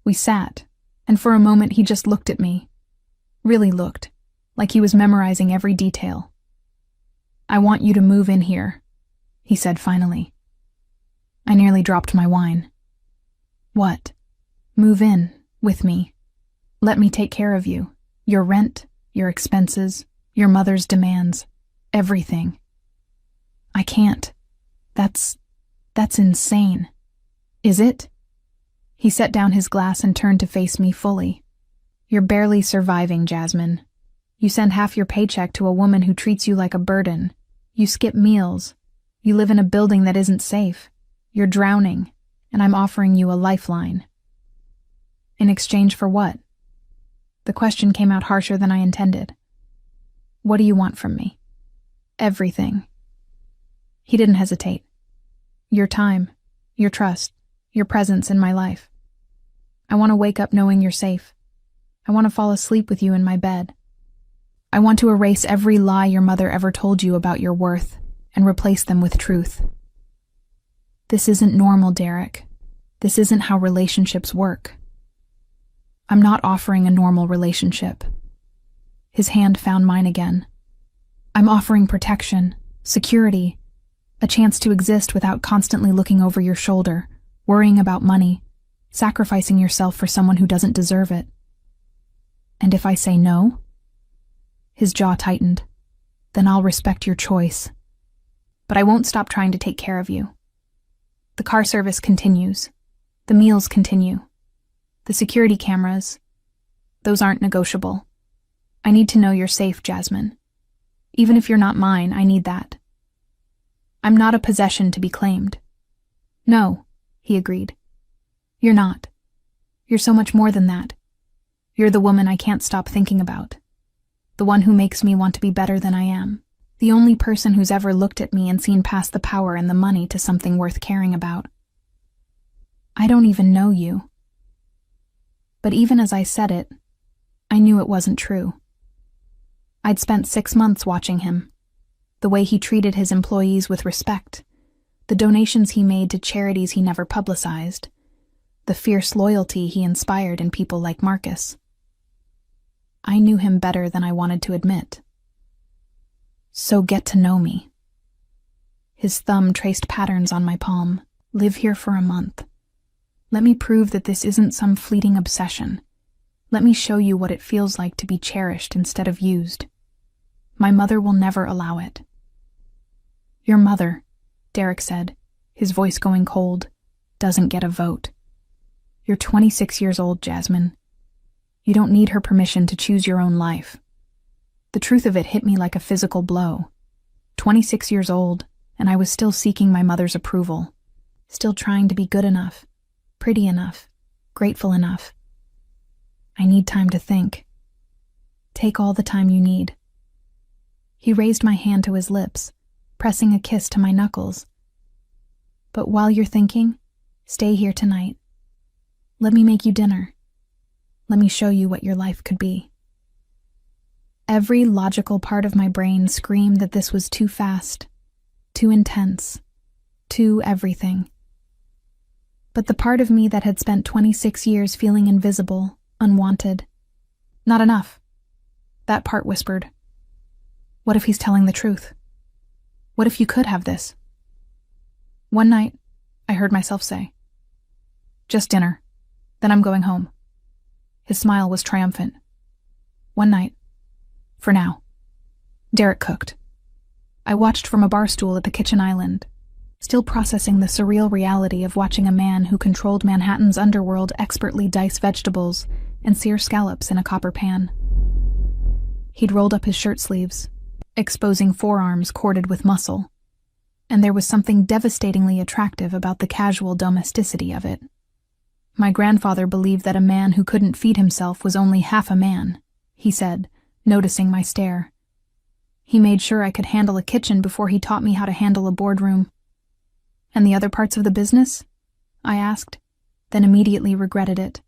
We sat, and for a moment he just looked at me. Really looked, like he was memorizing every detail. I want you to move in here, he said finally. I nearly dropped my wine. What? Move in, with me. Let me take care of you. Your rent, your expenses, your mother's demands, everything. I can't. That's insane. Is it? He set down his glass and turned to face me fully. You're barely surviving, Jasmine. You send half your paycheck to a woman who treats you like a burden. You skip meals. You live in a building that isn't safe. You're drowning, and I'm offering you a lifeline." "In exchange for what?" The question came out harsher than I intended. "What do you want from me?" "Everything." He didn't hesitate. "Your time, your trust, your presence in my life. I want to wake up knowing you're safe. I want to fall asleep with you in my bed. I want to erase every lie your mother ever told you about your worth and replace them with truth." "This isn't normal, Derek. This isn't how relationships work." "I'm not offering a normal relationship." His hand found mine again. "I'm offering protection, security, a chance to exist without constantly looking over your shoulder, worrying about money, sacrificing yourself for someone who doesn't deserve it." "And if I say no?" His jaw tightened. "Then I'll respect your choice. But I won't stop trying to take care of you. The car service continues. The meals continue. The security cameras, those aren't negotiable. I need to know you're safe, Jasmine. Even if you're not mine, I need that. I'm not a possession to be claimed." "No," he agreed. "You're not. You're so much more than that. You're the woman I can't stop thinking about. The one who makes me want to be better than I am. The only person who's ever looked at me and seen past the power and the money to something worth caring about. I don't even know you." But even as I said it, I knew it wasn't true. I'd spent 6 months watching him. The way he treated his employees with respect. The donations he made to charities he never publicized. The fierce loyalty he inspired in people like Marcus. I knew him better than I wanted to admit. "So get to know me." His thumb traced patterns on my palm. "Live here for a month. Let me prove that this isn't some fleeting obsession. Let me show you what it feels like to be cherished instead of used. My mother will never allow it." "Your mother," Derek said, his voice going cold, "doesn't get a vote. You're 26 years old, Jasmine. You don't need her permission to choose your own life." The truth of it hit me like a physical blow. 26 years old, and I was still seeking my mother's approval. Still trying to be good enough, pretty enough, grateful enough. "I need time to think." "Take all the time you need." He raised my hand to his lips, pressing a kiss to my knuckles. "But while you're thinking, stay here tonight. Let me make you dinner. Let me show you what your life could be." Every logical part of my brain screamed that this was too fast, too intense, too everything. But the part of me that had spent 26 years feeling invisible, unwanted, "Not enough." That part whispered, "What if he's telling the truth? What if you could have this?" "One night," I heard myself say. "Just dinner. Then I'm going home." His smile was triumphant. "One night. For now." Derek cooked. I watched from a bar stool at the kitchen island, still processing the surreal reality of watching a man who controlled Manhattan's underworld expertly dice vegetables and sear scallops in a copper pan. He'd rolled up his shirt sleeves, exposing forearms corded with muscle, and there was something devastatingly attractive about the casual domesticity of it. My grandfather believed that a man who couldn't feed himself was only half a man, he said, noticing my stare. He made sure I could handle a kitchen before he taught me how to handle a boardroom. "And the other parts of the business?" I asked, then immediately regretted it.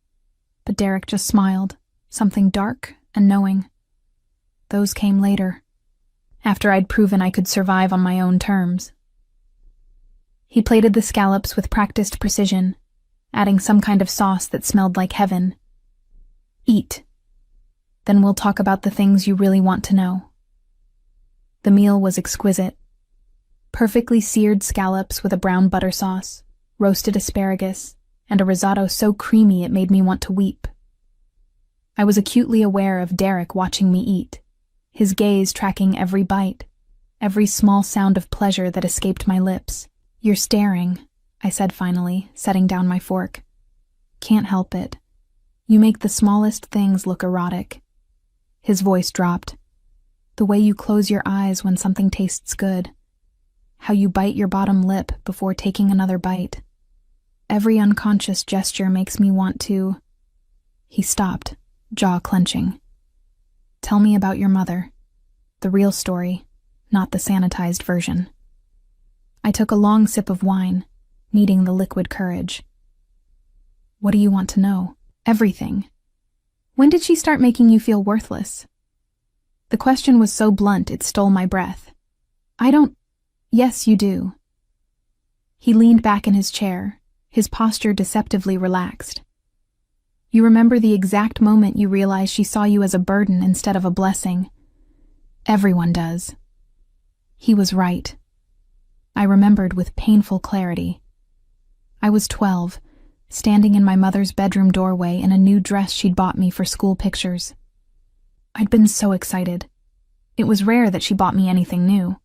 But Derek just smiled, something dark and knowing. "Those came later, after I'd proven I could survive on my own terms." He plated the scallops with practiced precision, adding some kind of sauce that smelled like heaven. "Eat. Then we'll talk about the things you really want to know." The meal was exquisite. Perfectly seared scallops with a brown butter sauce, roasted asparagus, and a risotto so creamy it made me want to weep. I was acutely aware of Derek watching me eat, his gaze tracking every bite, every small sound of pleasure that escaped my lips. "You're staring," I said finally, setting down my fork. "Can't help it. You make the smallest things look erotic." His voice dropped. "The way you close your eyes when something tastes good. how you bite your bottom lip before taking another bite. Every unconscious gesture makes me want to—" He stopped, jaw clenching. "Tell me about your mother. The real story, not the sanitized version." I took a long sip of wine, needing the liquid courage. "What do you want to know?" "Everything. When did she start making you feel worthless?" The question was so blunt it stole my breath. "I don't—" "Yes, you do." He leaned back in his chair, his posture deceptively relaxed. "You remember the exact moment you realized she saw you as a burden instead of a blessing. Everyone does." He was right. I remembered with painful clarity. I was 12, standing in my mother's bedroom doorway in a new dress she'd bought me for school pictures. I'd been so excited. It was rare that she bought me anything new.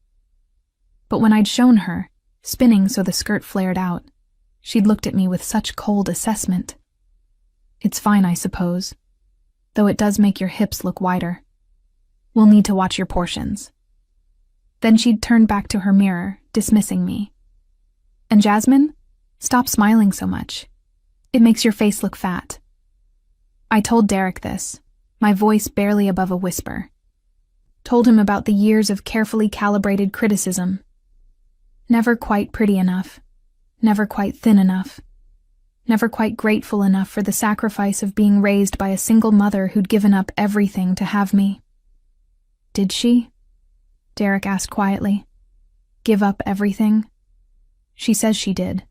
But when I'd shown her, spinning so the skirt flared out, she'd looked at me with such cold assessment. "It's fine, I suppose, though it does make your hips look wider. We'll need to watch your portions." Then she'd turn back to her mirror, dismissing me. "And Jasmine, stop smiling so much. It makes your face look fat." I told Derek this, my voice barely above a whisper. Told him about the years of carefully calibrated criticism. Never quite pretty enough, never quite thin enough, never quite grateful enough for the sacrifice of being raised by a single mother who'd given up everything to have me. "Did she?" Derek asked quietly. "Give up everything?" "She says she did.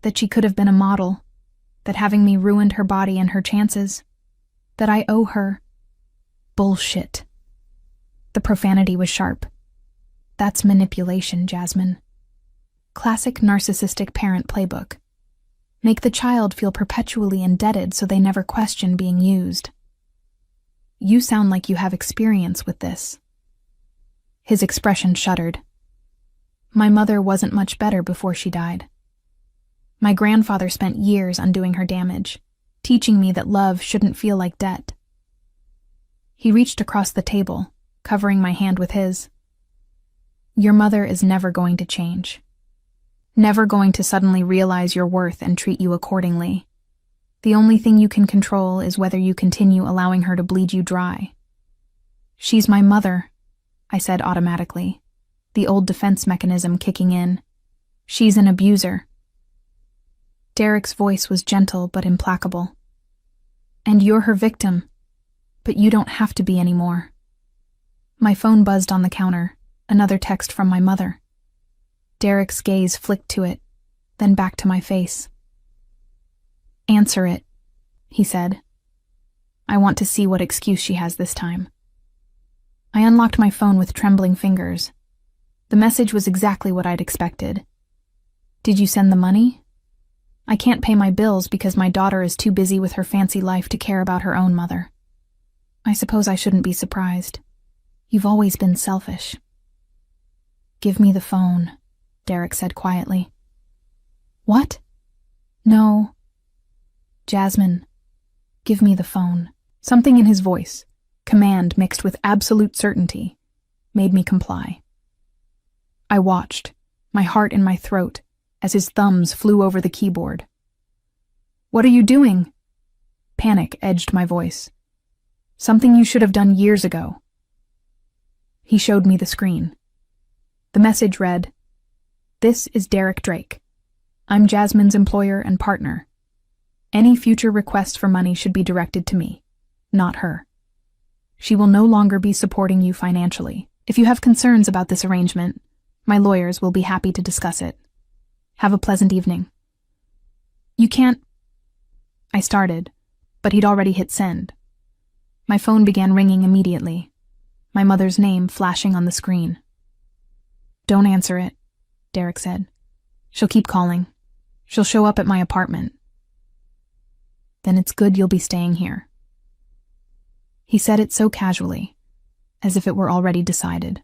That she could have been a model. That having me ruined her body and her chances. That I owe her—" "Bullshit." The profanity was sharp. "That's manipulation, Jasmine. Classic narcissistic parent playbook. Make the child feel perpetually indebted so they never question being used. You sound like you have experience with this." His expression shuddered. "My mother wasn't much better before she died. My grandfather spent years undoing her damage, teaching me that love shouldn't feel like debt." He reached across the table, covering my hand with his. "Your mother is never going to change. Never going to suddenly realize your worth and treat you accordingly. The only thing you can control is whether you continue allowing her to bleed you dry." "She's my mother," I said automatically, the old defense mechanism kicking in. "She's an abuser." Derek's voice was gentle but implacable. "And you're her victim, but you don't have to be anymore." My phone buzzed on the counter, another text from my mother. Derek's gaze flicked to it, then back to my face. "Answer it," he said. "I want to see what excuse she has this time." I unlocked my phone with trembling fingers. The message was exactly what I'd expected. "Did you send the money? I can't pay my bills because my daughter is too busy with her fancy life to care about her own mother. I suppose I shouldn't be surprised. You've always been selfish." "Give me the phone," Derek said quietly. "What?" "No." "Jasmine, give me the phone." Something in his voice, command mixed with absolute certainty, made me comply. I watched, my heart in my throat, as his thumbs flew over the keyboard. "What are you doing?" Panic edged my voice. "Something you should have done years ago." He showed me the screen. The message read, "This is Derek Drake. I'm Jasmine's employer and partner. Any future requests for money should be directed to me, not her. She will no longer be supporting you financially. If you have concerns about this arrangement, my lawyers will be happy to discuss it. Have a pleasant evening." "You can't—" I started, but he'd already hit send. My phone began ringing immediately, my mother's name flashing on the screen. "Don't answer it," Derek said. "She'll keep calling. She'll show up at my apartment." "Then it's good you'll be staying here." He said it so casually, as if it were already decided.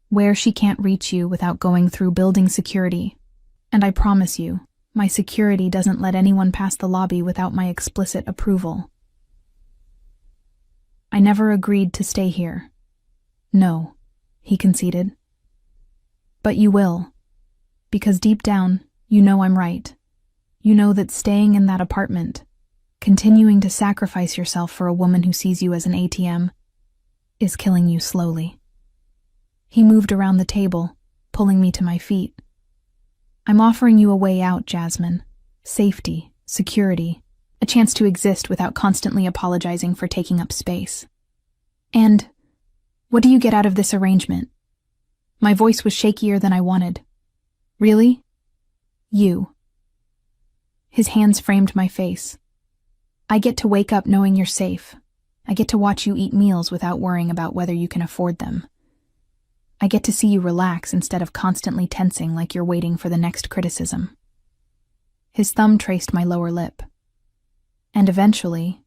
"Where she can't reach you without going through building security, and I promise you, my security doesn't let anyone pass the lobby without my explicit approval." "I never agreed to stay here." "No," he conceded. But you will. Because deep down, you know I'm right. You know that staying in that apartment, continuing to sacrifice yourself for a woman who sees you as an ATM, is killing you slowly. He moved around the table, pulling me to my feet. I'm offering you a way out, Jasmine. Safety, security, a chance to exist without constantly apologizing for taking up space. And what do you get out of this arrangement? My voice was shakier than I wanted. Really? You. His hands framed my face. I get to wake up knowing you're safe. I get to watch you eat meals without worrying about whether you can afford them. I get to see you relax instead of constantly tensing like you're waiting for the next criticism. His thumb traced my lower lip. And eventually,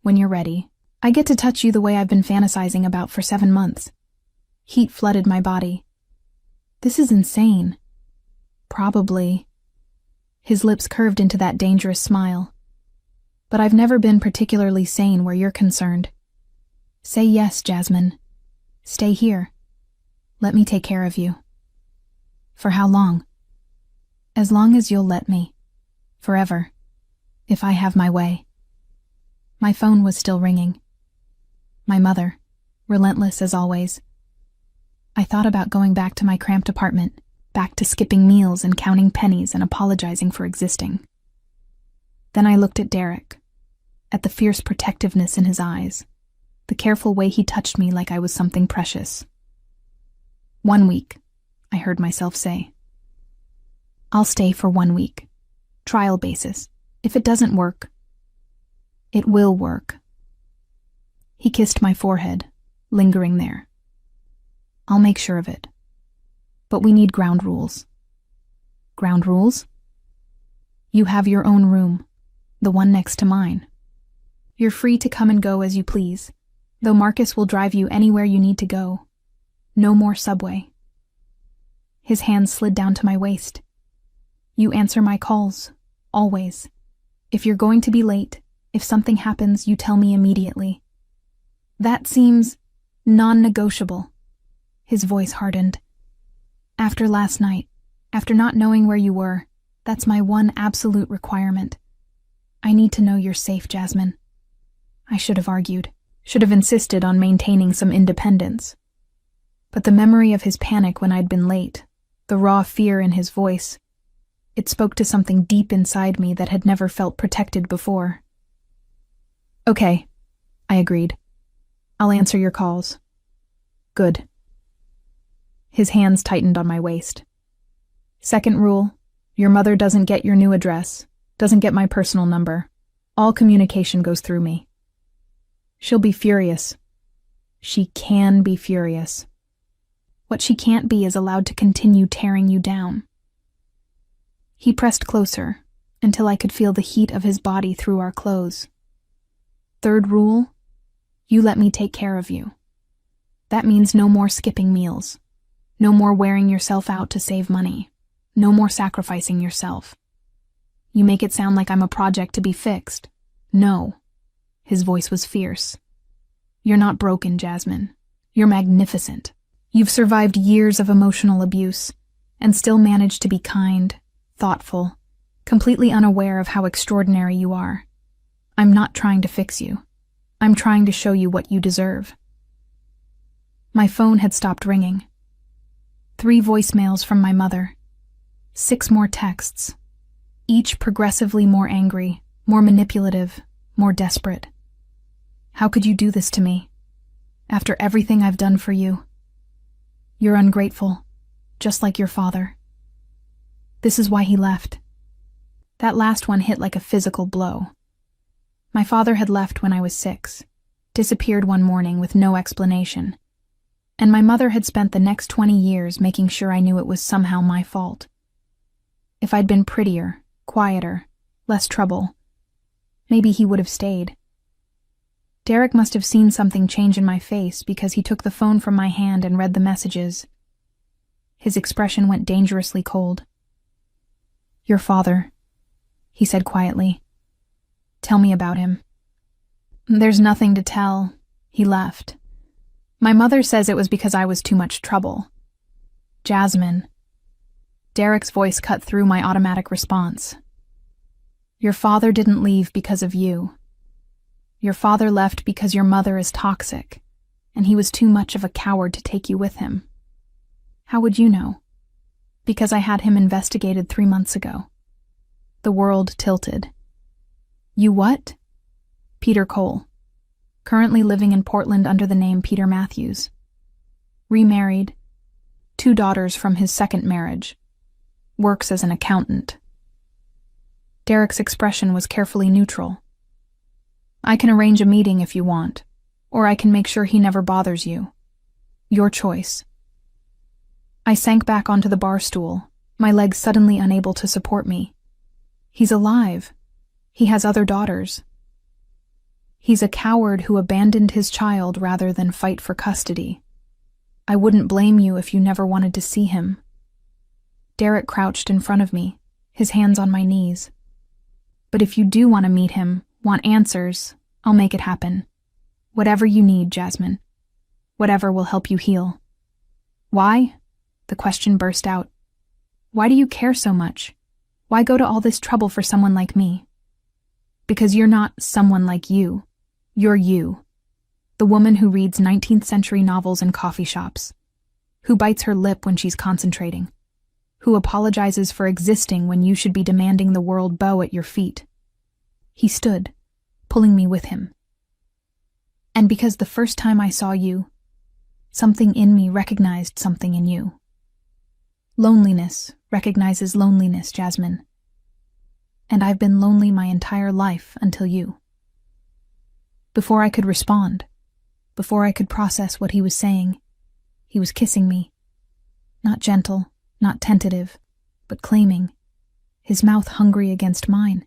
when you're ready, I get to touch you the way I've been fantasizing about for 7 months. Heat flooded my body. This is insane. Probably. His lips curved into that dangerous smile. But I've never been particularly sane where you're concerned. Say yes, Jasmine. Stay here. Let me take care of you. For how long? As long as you'll let me. Forever. If I have my way. My phone was still ringing. My mother, relentless as always. I thought about going back to my cramped apartment, back to skipping meals and counting pennies and apologizing for existing. Then I looked at Derek, at the fierce protectiveness in his eyes, the careful way he touched me like I was something precious. 1 week, I heard myself say. I'll stay for 1 week. Trial basis. If it doesn't work, it will work. He kissed my forehead, lingering there. I'll make sure of it. But we need ground rules. Ground rules? You have your own room, the one next to mine. You're free to come and go as you please, though Marcus will drive you anywhere you need to go. No more subway. His hand slid down to my waist. You answer my calls, always. If you're going to be late, if something happens, you tell me immediately. That seems non-negotiable. His voice hardened. After last night, after not knowing where you were, that's my one absolute requirement. I need to know you're safe, Jasmine. I should have argued, should have insisted on maintaining some independence. But the memory of his panic when I'd been late, the raw fear in his voice, it spoke to something deep inside me that had never felt protected before. Okay, I agreed. I'll answer your calls. Good. His hands tightened on my waist. Second rule, your mother doesn't get your new address, doesn't get my personal number. All communication goes through me. She'll be furious. She can be furious. What she can't be is allowed to continue tearing you down. He pressed closer, until I could feel the heat of his body through our clothes. Third rule, you let me take care of you. That means no more skipping meals. No more wearing yourself out to save money. No more sacrificing yourself. You make it sound like I'm a project to be fixed. No. His voice was fierce. You're not broken, Jasmine. You're magnificent. You've survived years of emotional abuse, and still managed to be kind, thoughtful, completely unaware of how extraordinary you are. I'm not trying to fix you. I'm trying to show you what you deserve. My phone had stopped ringing. 3 voicemails from my mother. 6 more texts. Each progressively more angry, more manipulative, more desperate. How could you do this to me? After everything I've done for you. You're ungrateful, just like your father. This is why he left. That last one hit like a physical blow. My father had left when I was 6, disappeared one morning with no explanation, and my mother had spent the next 20 years making sure I knew it was somehow my fault. If I'd been prettier, quieter, less trouble, maybe he would have stayed. Derek must have seen something change in my face because he took the phone from my hand and read the messages. His expression went dangerously cold. Your father, he said quietly. Tell me about him. There's nothing to tell. He left. My mother says it was because I was too much trouble. Jasmine. Derek's voice cut through my automatic response. Your father didn't leave because of you. Your father left because your mother is toxic, and he was too much of a coward to take you with him. How would you know? Because I had him investigated 3 months ago. The world tilted. You what? Peter Cole. Currently living in Portland under the name Peter Matthews. Remarried. 2 daughters from his second marriage. Works as an accountant. Derek's expression was carefully neutral. I can arrange a meeting if you want, or I can make sure he never bothers you. Your choice. I sank back onto the bar stool, my legs suddenly unable to support me. He's alive. He has other daughters. He's a coward who abandoned his child rather than fight for custody. I wouldn't blame you if you never wanted to see him. Derek crouched in front of me, his hands on my knees. But if you do want to meet him, want answers, I'll make it happen. Whatever you need, Jasmine. Whatever will help you heal. Why? The question burst out. Why do you care so much? Why go to all this trouble for someone like me? Because you're not someone like you. You're you. The woman who reads 19th century novels in coffee shops. Who bites her lip when she's concentrating. Who apologizes for existing when you should be demanding the world bow at your feet. He stood, pulling me with him. And because the first time I saw you, something in me recognized something in you. Loneliness recognizes loneliness, Jasmine. And I've been lonely my entire life until you. Before I could respond, before I could process what he was saying, he was kissing me. Not gentle, not tentative, but claiming. His mouth hungry against mine,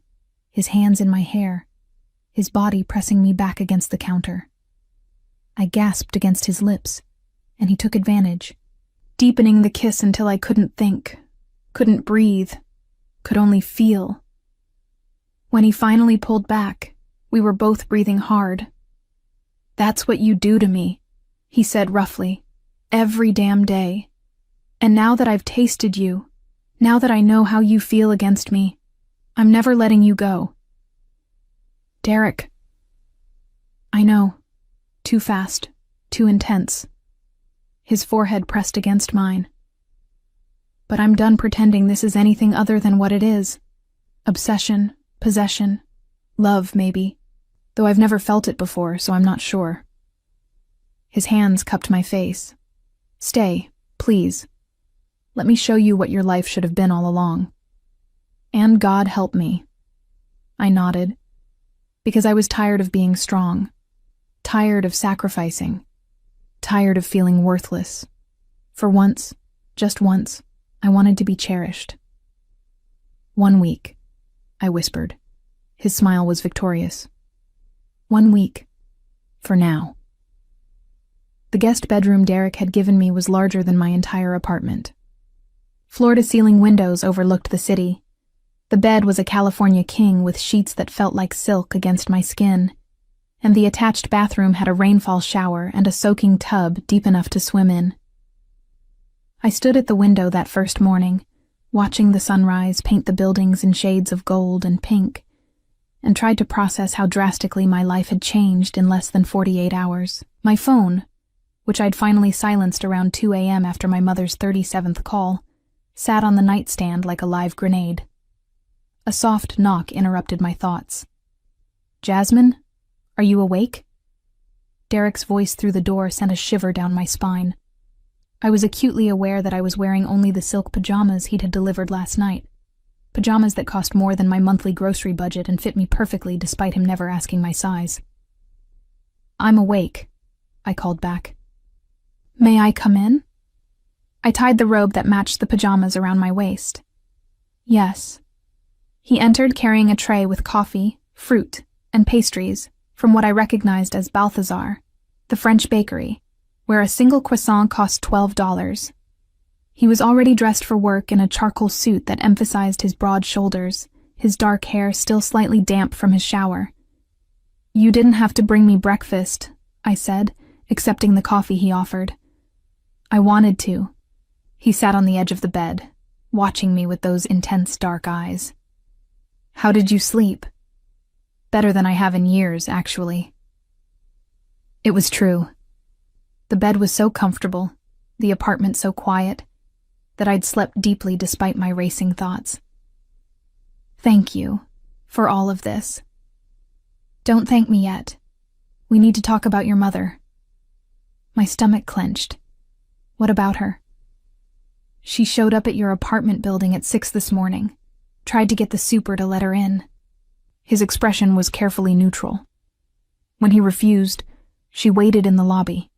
his hands in my hair, his body pressing me back against the counter. I gasped against his lips, and he took advantage, deepening the kiss until I couldn't think, couldn't breathe, could only feel. When he finally pulled back, we were both breathing hard. That's what you do to me, he said roughly, every damn day. And now that I've tasted you, now that I know how you feel against me, I'm never letting you go. Derek. I know. Too fast, too intense. His forehead pressed against mine. But I'm done pretending this is anything other than what it is. Obsession, possession, love maybe, though I've never felt it before, so I'm not sure. His hands cupped my face. Stay, please. Let me show you what your life should have been all along. And God help me. I nodded, because I was tired of being strong, tired of sacrificing, tired of feeling worthless. For once, just once, I wanted to be cherished. 1 week, I whispered. His smile was victorious. 1 week. For now. The guest bedroom Derek had given me was larger than my entire apartment. Floor-to-ceiling windows overlooked the city. The bed was a California king with sheets that felt like silk against my skin, and the attached bathroom had a rainfall shower and a soaking tub deep enough to swim in. I stood at the window that first morning, watching the sunrise paint the buildings in shades of gold and pink, and tried to process how drastically my life had changed in less than 48 hours. My phone, which I'd finally silenced around 2 a.m. after my mother's 37th call, sat on the nightstand like a live grenade. A soft knock interrupted my thoughts. Jasmine, are you awake? Derek's voice through the door sent a shiver down my spine. I was acutely aware that I was wearing only the silk pajamas he'd had delivered last night. Pajamas that cost more than my monthly grocery budget and fit me perfectly despite him never asking my size. I'm awake, I called back. May I come in? I tied the robe that matched the pajamas around my waist. Yes. He entered carrying a tray with coffee, fruit, and pastries from what I recognized as Balthazar, the French bakery, where a single croissant cost $12. He was already dressed for work in a charcoal suit that emphasized his broad shoulders, his dark hair still slightly damp from his shower. You didn't have to bring me breakfast, I said, accepting the coffee he offered. I wanted to. He sat on the edge of the bed, watching me with those intense dark eyes. "How did you sleep?" "Better than I have in years, actually." It was true. The bed was so comfortable, the apartment so quiet, that I'd slept deeply despite my racing thoughts. "Thank you for all of this." "Don't thank me yet. We need to talk about your mother." My stomach clenched. "What about her?" "She showed up at your apartment building at 6 this morning, tried to get the super to let her in." His expression was carefully neutral. "When he refused, she waited in the lobby.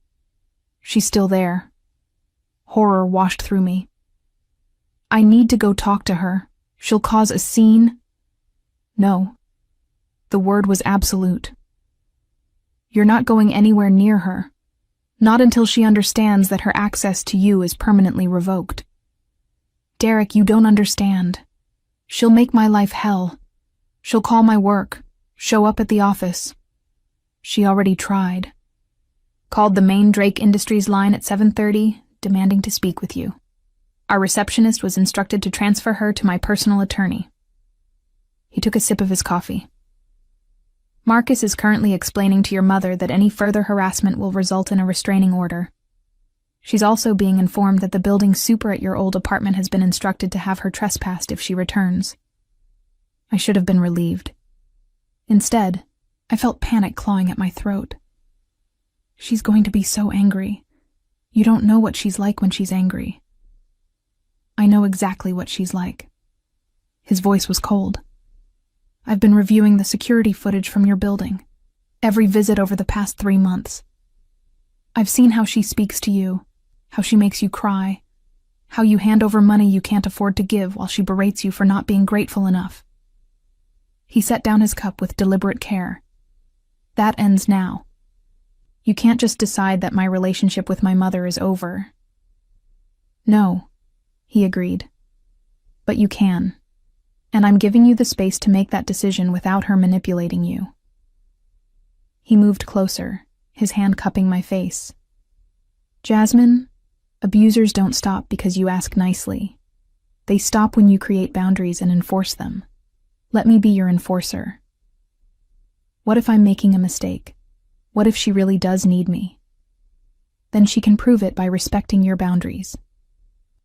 She's still there." Horror washed through me. "I need to go talk to her. She'll cause a scene." "No." The word was absolute. "You're not going anywhere near her. Not until she understands that her access to you is permanently revoked." "Derek, you don't understand. She'll make my life hell. She'll call my work, show up at the office." "She already tried. Called the main Drake Industries line at 7:30, demanding to speak with you. Our receptionist was instructed to transfer her to my personal attorney." He took a sip of his coffee. "Marcus is currently explaining to your mother that any further harassment will result in a restraining order. She's also being informed that the building super at your old apartment has been instructed to have her trespassed if she returns." I should have been relieved. Instead, I felt panic clawing at my throat. "She's going to be so angry. You don't know what she's like when she's angry." "I know exactly what she's like." His voice was cold. "I've been reviewing the security footage from your building, every visit over the past 3 months. I've seen how she speaks to you, how she makes you cry, how you hand over money you can't afford to give while she berates you for not being grateful enough." He set down his cup with deliberate care. "That ends now. You can't just decide that my relationship with my mother is over." "No," he agreed. "But you can. And I'm giving you the space to make that decision without her manipulating you." He moved closer, his hand cupping my face. "Jasmine, abusers don't stop because you ask nicely. They stop when you create boundaries and enforce them. Let me be your enforcer." "What if I'm making a mistake? What if she really does need me?" "Then she can prove it by respecting your boundaries.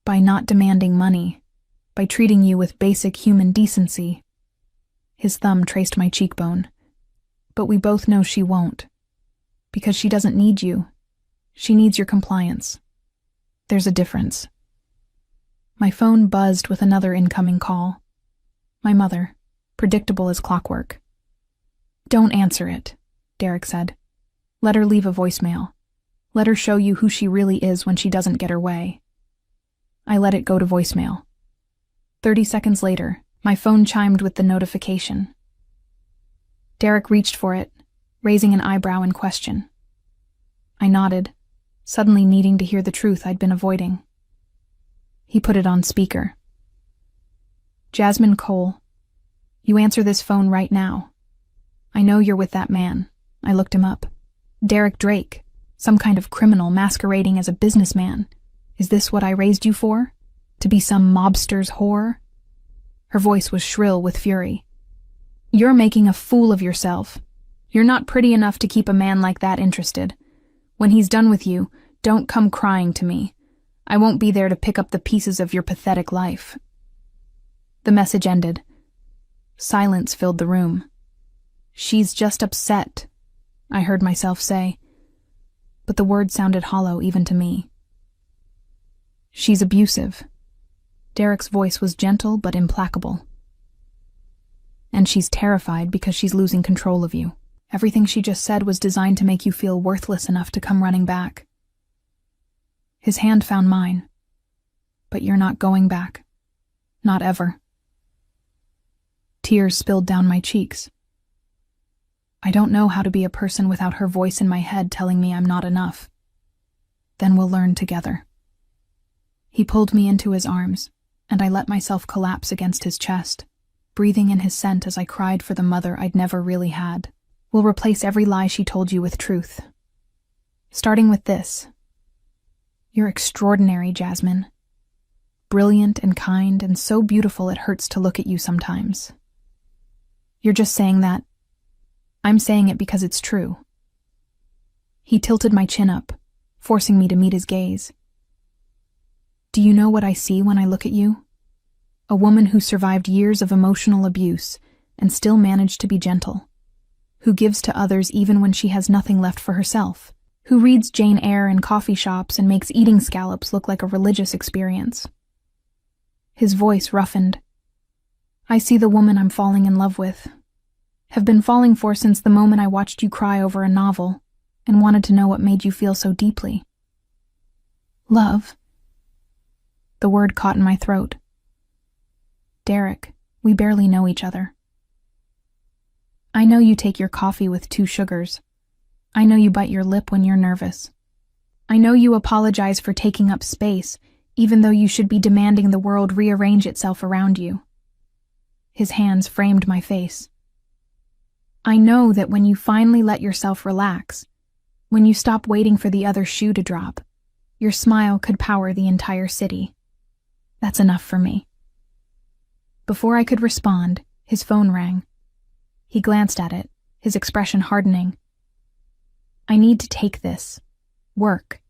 By not demanding money. By treating you with basic human decency." His thumb traced my cheekbone. "But we both know she won't. Because she doesn't need you. She needs your compliance. There's a difference." My phone buzzed with another incoming call. My mother, predictable as clockwork. "Don't answer it," Derek said. "Let her leave a voicemail. Let her show you who she really is when she doesn't get her way." I let it go to voicemail. 30 seconds later, my phone chimed with the notification. Derek reached for it, raising an eyebrow in question. I nodded, suddenly needing to hear the truth I'd been avoiding. He put it on speaker. "Jasmine Cole, you answer this phone right now. I know you're with that man." I looked him up. "Derek Drake, some kind of criminal masquerading as a businessman. Is this what I raised you for? To be some mobster's whore?" Her voice was shrill with fury. "You're making a fool of yourself. You're not pretty enough to keep a man like that interested. When he's done with you, don't come crying to me. I won't be there to pick up the pieces of your pathetic life." The message ended. Silence filled the room. "She's just upset," I heard myself say, but the word sounded hollow even to me. "She's abusive." Derek's voice was gentle but implacable. "And she's terrified because she's losing control of you. Everything she just said was designed to make you feel worthless enough to come running back." His hand found mine. "But you're not going back. Not ever." Tears spilled down my cheeks. I don't know how to be a person without her voice in my head telling me I'm not enough. "Then we'll learn together." He pulled me into his arms, and I let myself collapse against his chest, breathing in his scent as I cried for the mother I'd never really had. "We'll replace every lie she told you with truth. Starting with this. You're extraordinary, Jasmine. brilliant and kind and so beautiful it hurts to look at you sometimes. You're just saying that. I'm saying it because it's true. He tilted my chin up, forcing me to meet his gaze. Do you know what I see when I look at you? A woman who survived years of emotional abuse and still managed to be gentle, who gives to others even when she has nothing left for herself, who reads Jane Eyre in coffee shops and makes eating scallops look like a religious experience. His voice roughened. I see the woman I'm falling in love with, have been falling for since the moment I watched you cry over a novel and wanted to know what made you feel so deeply. Love. The word caught in my throat. Derek, we barely know each other. I know you take your coffee with 2 sugars. I know you bite your lip when you're nervous. I know you apologize for taking up space, even though you should be demanding the world rearrange itself around you. His hands framed my face. I know that when you finally let yourself relax, when you stop waiting for the other shoe to drop, your smile could power the entire city. That's enough for me. Before I could respond, his phone rang. He glanced at it, his expression hardening. I need to take this. Work.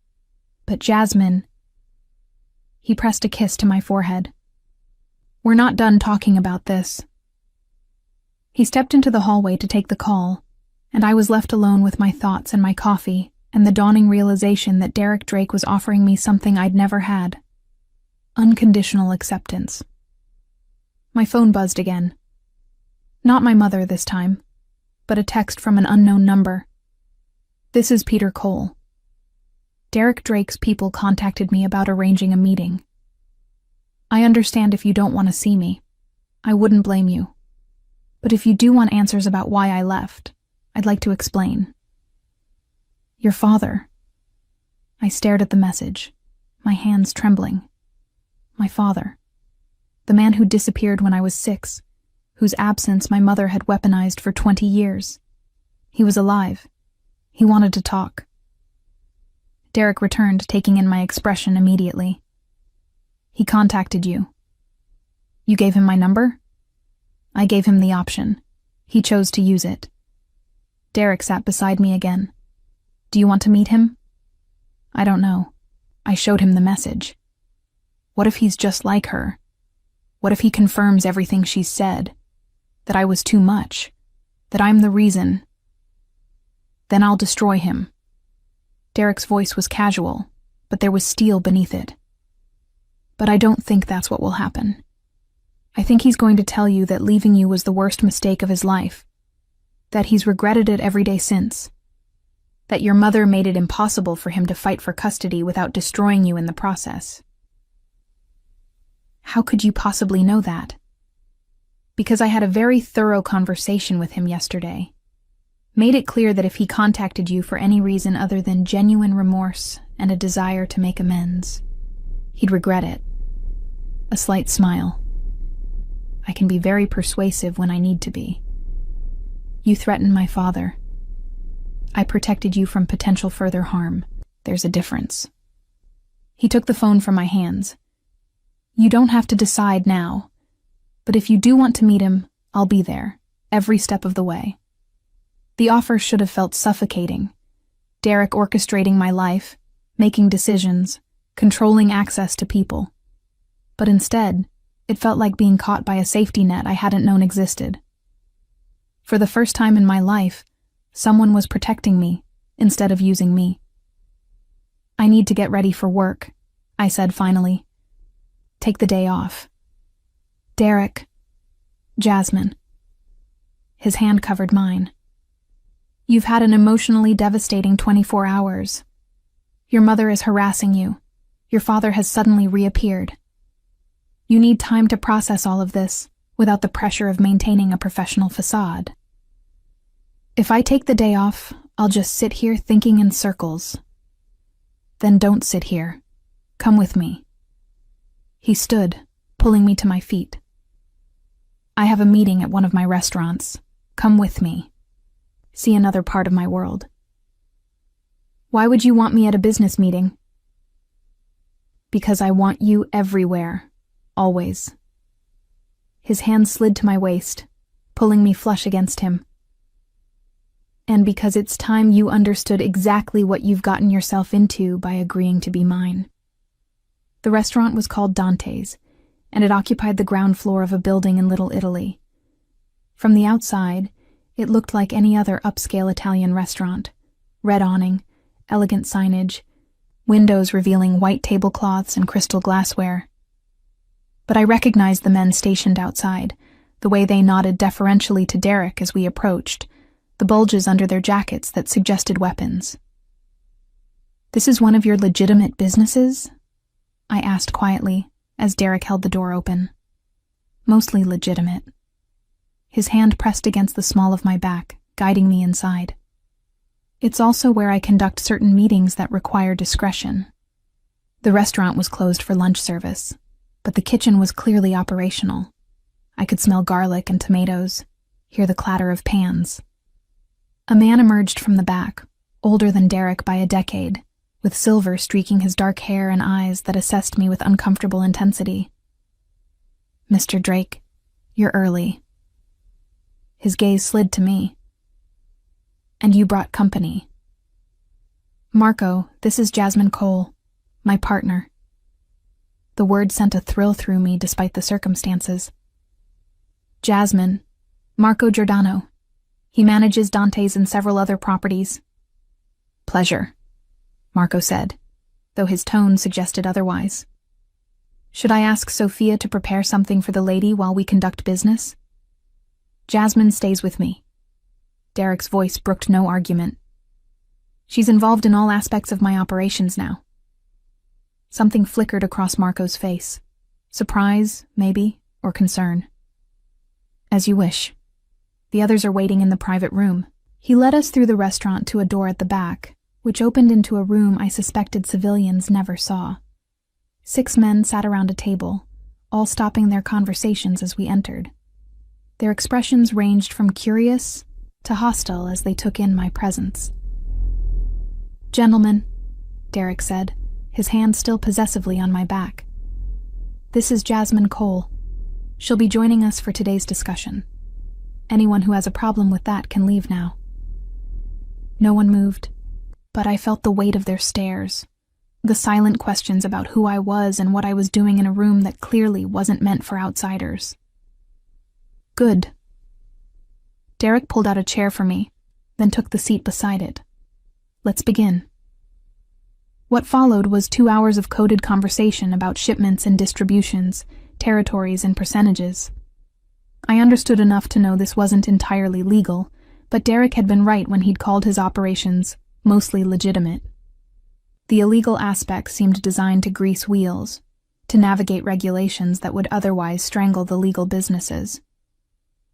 But Jasmine... He pressed a kiss to my forehead. We're not done talking about this. He stepped into the hallway to take the call, and I was left alone with my thoughts and my coffee and the dawning realization that Derek Drake was offering me something I'd never had. Unconditional acceptance. My phone buzzed again. Not my mother this time, but a text from an unknown number. This is Peter Cole. Derek Drake's people contacted me about arranging a meeting. I understand if you don't want to see me. I wouldn't blame you. But if you do want answers about why I left, I'd like to explain. Your father. I stared at the message, my hands trembling. My father. The man who disappeared when I was 6, whose absence my mother had weaponized for 20 years. He was alive. He wanted to talk. Derek returned, taking in my expression immediately. He contacted you. You gave him my number? I gave him the option. He chose to use it. Derek sat beside me again. Do you want to meet him? I don't know. I showed him the message. What if he's just like her? What if he confirms everything she's said? That I was too much? That I'm the reason? Then I'll destroy him. Derek's voice was casual, but there was steel beneath it. But I don't think that's what will happen. I think he's going to tell you that leaving you was the worst mistake of his life, that he's regretted it every day since, that your mother made it impossible for him to fight for custody without destroying you in the process. How could you possibly know that? Because I had a very thorough conversation with him yesterday. Made it clear that if he contacted you for any reason other than genuine remorse and a desire to make amends, he'd regret it. A slight smile. I can be very persuasive when I need to be. You threatened my father. I protected you from potential further harm. There's a difference. He took the phone from my hands. You don't have to decide now, but if you do want to meet him, I'll be there, every step of the way. The offer should have felt suffocating. Derek orchestrating my life, making decisions, controlling access to people. But instead, it felt like being caught by a safety net I hadn't known existed. For the first time in my life, someone was protecting me instead of using me. I need to get ready for work, I said finally. Take the day off. Derek. Jasmine. His hand covered mine. You've had an emotionally devastating 24 hours. Your mother is harassing you. Your father has suddenly reappeared. You need time to process all of this without the pressure of maintaining a professional facade. If I take the day off, I'll just sit here thinking in circles. Then don't sit here. Come with me. He stood, pulling me to my feet. I have a meeting at one of my restaurants. Come with me. See another part of my world. Why would you want me at a business meeting? Because I want you everywhere, Always. His hand slid to my waist, pulling me flush against him. And because it's time you understood exactly what you've gotten yourself into by agreeing to be mine. The restaurant was called Dante's, and it occupied the ground floor of a building in Little Italy. From the outside, it looked like any other upscale Italian restaurant. Red awning, elegant signage, windows revealing white tablecloths and crystal glassware. But I recognized the men stationed outside, the way they nodded deferentially to Derek as we approached, the bulges under their jackets that suggested weapons. "This is one of your legitimate businesses?" I asked quietly, as Derek held the door open. "Mostly legitimate." His hand pressed against the small of my back, guiding me inside. "It's also where I conduct certain meetings that require discretion." The restaurant was closed for lunch service, but the kitchen was clearly operational. I could smell garlic and tomatoes, hear the clatter of pans. A man emerged from the back, older than Derek by a decade, with silver streaking his dark hair and eyes that assessed me with uncomfortable intensity. "Mr. Drake, you're early." His gaze slid to me. "And you brought company." "Marco, this is Jasmine Cole, my partner." The word sent a thrill through me despite the circumstances. "Jasmine, Marco Giordano. He manages Dante's and several other properties." "Pleasure," Marco said, though his tone suggested otherwise. "Should I ask Sophia to prepare something for the lady while we conduct business?" "Jasmine stays with me." Derek's voice brooked no argument. "She's involved in all aspects of my operations now." Something flickered across Marco's face. Surprise, maybe, or concern. "As you wish. The others are waiting in the private room." He led us through the restaurant to a door at the back, which opened into a room I suspected civilians never saw. 6 men sat around a table, all stopping their conversations as we entered. Their expressions ranged from curious to hostile as they took in my presence. "Gentlemen," Derek said, his hand still possessively on my back. "This is Jasmine Cole. She'll be joining us for today's discussion. Anyone who has a problem with that can leave now." No one moved, but I felt the weight of their stares, the silent questions about who I was and what I was doing in a room that clearly wasn't meant for outsiders. "Good." Derek pulled out a chair for me, then took the seat beside it. "Let's begin." What followed was 2 hours of coded conversation about shipments and distributions, territories and percentages. I understood enough to know this wasn't entirely legal, but Derek had been right when he'd called his operations mostly legitimate. The illegal aspects seemed designed to grease wheels, to navigate regulations that would otherwise strangle the legal businesses.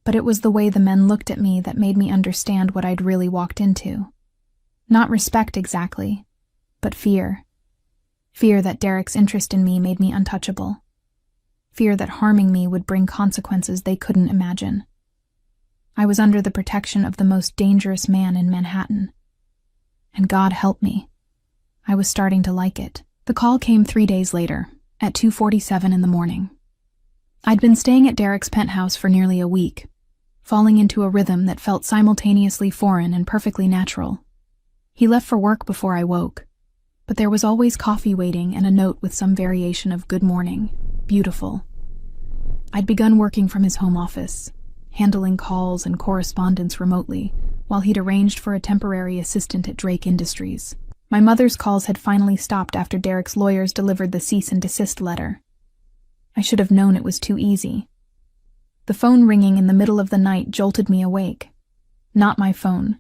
But it was the way the men looked at me that made me understand what I'd really walked into. Not respect exactly, but fear. Fear that Derek's interest in me made me untouchable. Fear that harming me would bring consequences they couldn't imagine. I was under the protection of the most dangerous man in Manhattan. And God help me, I was starting to like it. The call came 3 days later, at 2:47 in the morning. I'd been staying at Derek's penthouse for nearly a week, falling into a rhythm that felt simultaneously foreign and perfectly natural. He left for work before I woke, but there was always coffee waiting and a note with some variation of "Good morning, beautiful." I'd begun working from his home office, handling calls and correspondence remotely, while he'd arranged for a temporary assistant at Drake Industries. My mother's calls had finally stopped after Derek's lawyers delivered the cease and desist letter. I should have known it was too easy. The phone ringing in the middle of the night jolted me awake. Not my phone.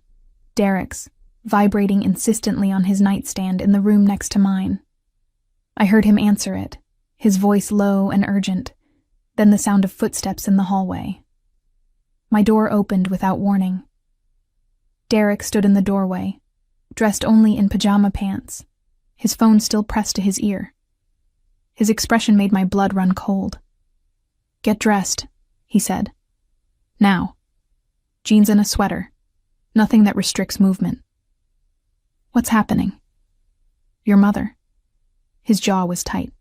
Derek's, vibrating insistently on his nightstand in the room next to mine. I heard him answer it, his voice low and urgent, then the sound of footsteps in the hallway. My door opened without warning. Derek stood in the doorway, dressed only in pajama pants, his phone still pressed to his ear. His expression made my blood run cold. "Get dressed," he said. "Now. Jeans and a sweater. Nothing that restricts movement." "What's happening?" "Your mother." His jaw was tight.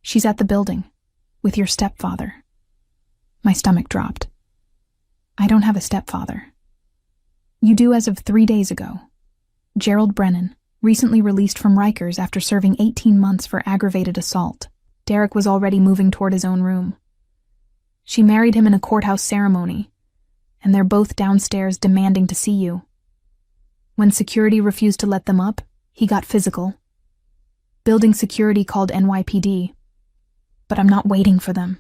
"She's at the building. With your stepfather. My stomach dropped. I don't have a stepfather. You do as of 3 days ago. Gerald Brennan, recently released from Rikers after serving 18 months for aggravated assault. Derek was already moving toward his own room. She married him in a courthouse ceremony, and they're both downstairs demanding to see you. When security refused to let them up, he got physical. Building security called NYPD, but I'm not waiting for them.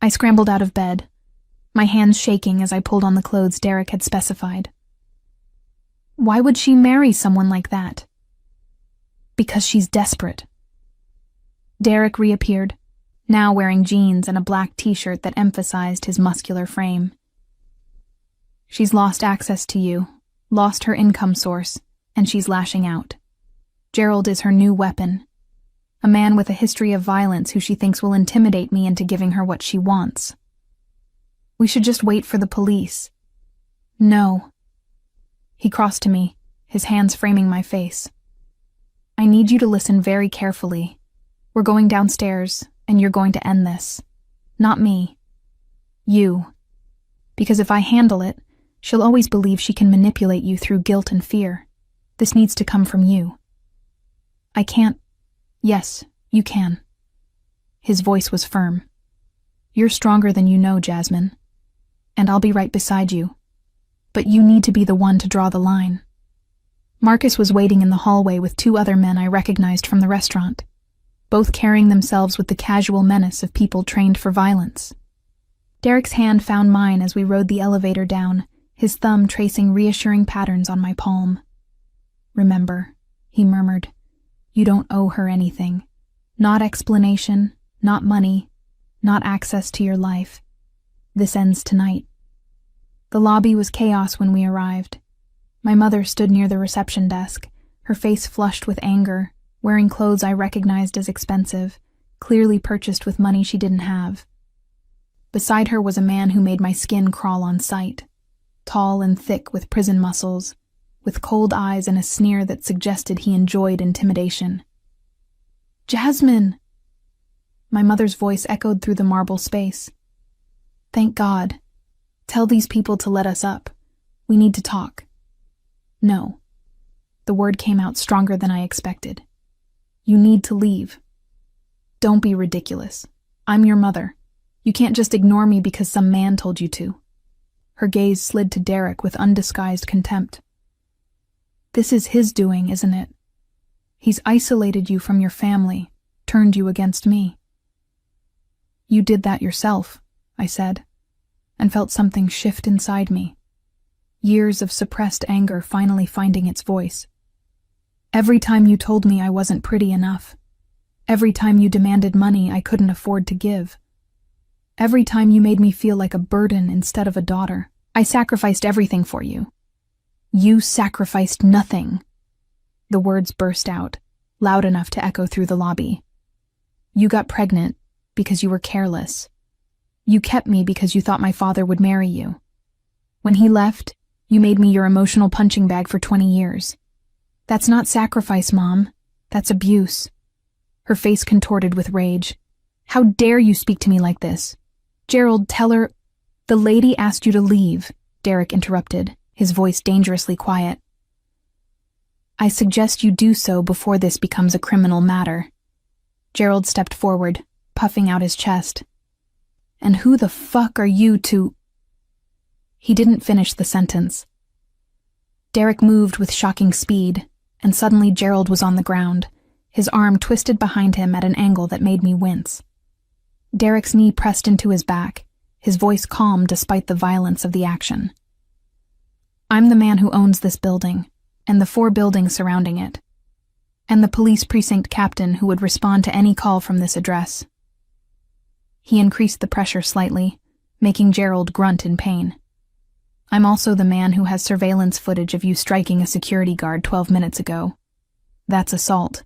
I scrambled out of bed, my hands shaking as I pulled on the clothes Derek had specified. Why would she marry someone like that? Because she's desperate. Derek reappeared, now wearing jeans and a black t-shirt that emphasized his muscular frame. She's lost access to you, lost her income source, and she's lashing out. Gerald is her new weapon. A man with a history of violence who she thinks will intimidate me into giving her what she wants. We should just wait for the police. No. He crossed to me, his hands framing my face. I need you to listen very carefully. We're going downstairs, and you're going to end this. Not me. You. Because if I handle it, she'll always believe she can manipulate you through guilt and fear. This needs to come from you. I can't. Yes, you can. His voice was firm. You're stronger than you know, Jasmine. And I'll be right beside you. But you need to be the one to draw the line. Marcus was waiting in the hallway with 2 other men I recognized from the restaurant, both carrying themselves with the casual menace of people trained for violence. Derek's hand found mine as we rode the elevator down, his thumb tracing reassuring patterns on my palm. Remember, he murmured, you don't owe her anything. Not explanation, not money, not access to your life. This ends tonight. The lobby was chaos when we arrived. My mother stood near the reception desk, her face flushed with anger, wearing clothes I recognized as expensive, clearly purchased with money she didn't have. Beside her was a man who made my skin crawl on sight, tall and thick with prison muscles, with cold eyes and a sneer that suggested he enjoyed intimidation. Jasmine! My mother's voice echoed through the marble space. Thank God. Tell these people to let us up. We need to talk. No. The word came out stronger than I expected. You need to leave. Don't be ridiculous. I'm your mother. You can't just ignore me because some man told you to. Her gaze slid to Derek with undisguised contempt. This is his doing, isn't it? He's isolated you from your family, turned you against me. You did that yourself, I said, and felt something shift inside me. Years of suppressed anger finally finding its voice. Every time you told me I wasn't pretty enough. Every time you demanded money I couldn't afford to give. Every time you made me feel like a burden instead of a daughter. I sacrificed everything for you. You sacrificed nothing. The words burst out, loud enough to echo through the lobby. You got pregnant because you were careless. You kept me because you thought my father would marry you. When he left, you made me your emotional punching bag for 20 years. That's not sacrifice, Mom. That's abuse. Her face contorted with rage. How dare you speak to me like this? Gerald, tell her... The lady asked you to leave, Derek interrupted, his voice dangerously quiet. I suggest you do so before this becomes a criminal matter. Gerald stepped forward, puffing out his chest. And who the fuck are you to... He didn't finish the sentence. Derek moved with shocking speed, and suddenly Gerald was on the ground, his arm twisted behind him at an angle that made me wince. Derek's knee pressed into his back, his voice calm despite the violence of the action. I'm the man who owns this building, and the 4 buildings surrounding it, and the police precinct captain who would respond to any call from this address. He increased the pressure slightly, making Gerald grunt in pain. I'm also the man who has surveillance footage of you striking a security guard 12 minutes ago. That's assault.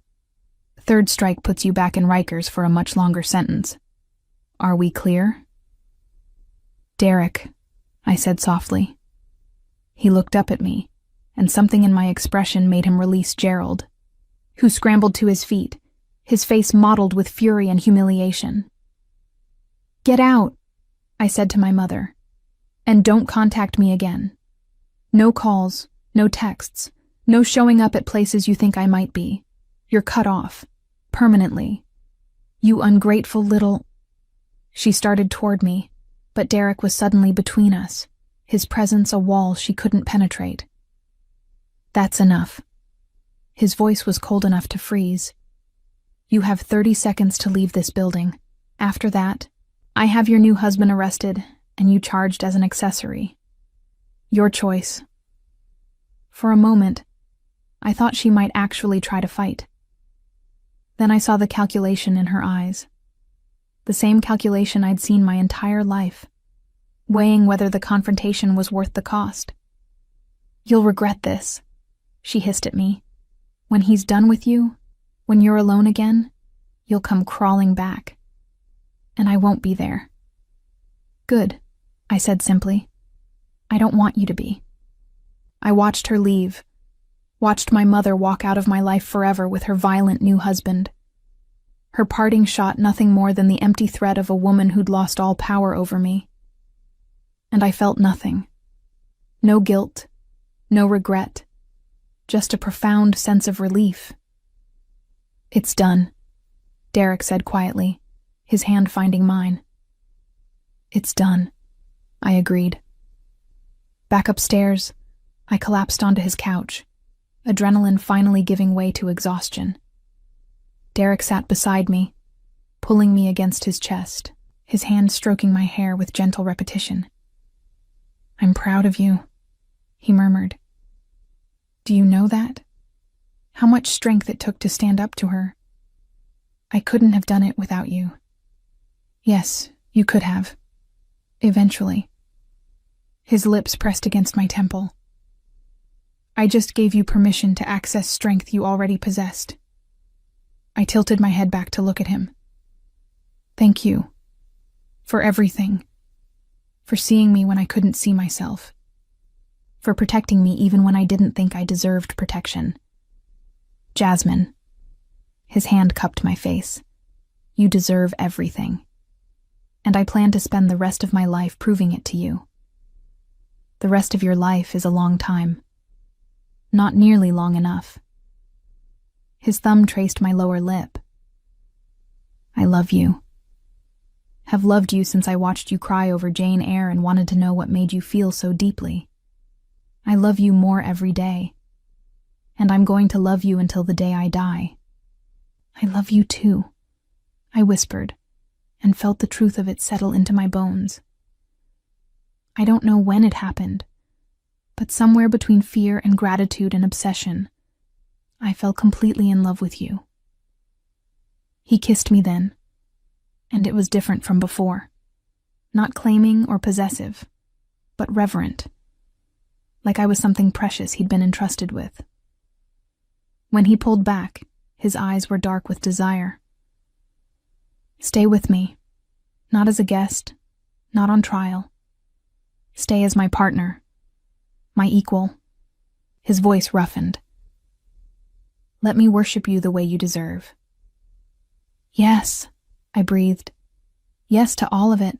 3rd strike puts you back in Rikers for a much longer sentence. Are we clear? Derek, I said softly. He looked up at me, and something in my expression made him release Gerald, who scrambled to his feet, his face mottled with fury and humiliation. "Get out," I said to my mother, "and don't contact me again. No calls, no texts, no showing up at places you think I might be. You're cut off. Permanently. You ungrateful little—" She started toward me, but Derek was suddenly between us, his presence a wall she couldn't penetrate. "That's enough." His voice was cold enough to freeze. "You have 30 seconds to leave this building. After that, I have your new husband arrested and you charged as an accessory. Your choice." For a moment, I thought she might actually try to fight. Then I saw the calculation in her eyes. The same calculation I'd seen my entire life, weighing whether the confrontation was worth the cost. "You'll regret this," she hissed at me. "When he's done with you, when you're alone again, you'll come crawling back. And I won't be there." "Good," I said simply. "I don't want you to be." I watched her leave, watched my mother walk out of my life forever with her violent new husband. Her parting shot nothing more than the empty threat of a woman who'd lost all power over me. And I felt nothing. No guilt, no regret, just a profound sense of relief. "It's done," Derek said quietly, his hand finding mine. "It's done," I agreed. Back upstairs, I collapsed onto his couch, adrenaline finally giving way to exhaustion. Derek sat beside me, pulling me against his chest, his hand stroking my hair with gentle repetition. "I'm proud of you," he murmured. "Do you know that? How much strength it took to stand up to her? I couldn't have done it without you." "Yes, you could have. Eventually." His lips pressed against my temple. "I just gave you permission to access strength you already possessed." I tilted my head back to look at him. "Thank you. For everything. For seeing me when I couldn't see myself. For protecting me even when I didn't think I deserved protection. Jasmine." His hand cupped my face. "You deserve everything. And I plan to spend the rest of my life proving it to you. The rest of your life is a long time. Not nearly long enough." His thumb traced my lower lip. "I love you. Have loved you since I watched you cry over Jane Eyre and wanted to know what made you feel so deeply. I love you more every day. And I'm going to love you until the day I die." "I love you too," I whispered, and felt the truth of it settle into my bones. I don't know when it happened, but somewhere between fear and gratitude and obsession, I fell completely in love with you. He kissed me then, and it was different from before. Not claiming or possessive, but reverent, like I was something precious he'd been entrusted with. When he pulled back, his eyes were dark with desire. "Stay with me, not as a guest, not on trial. Stay as my partner, my equal." His voice roughened. "Let me worship you the way you deserve." "Yes," I breathed. "Yes to all of it."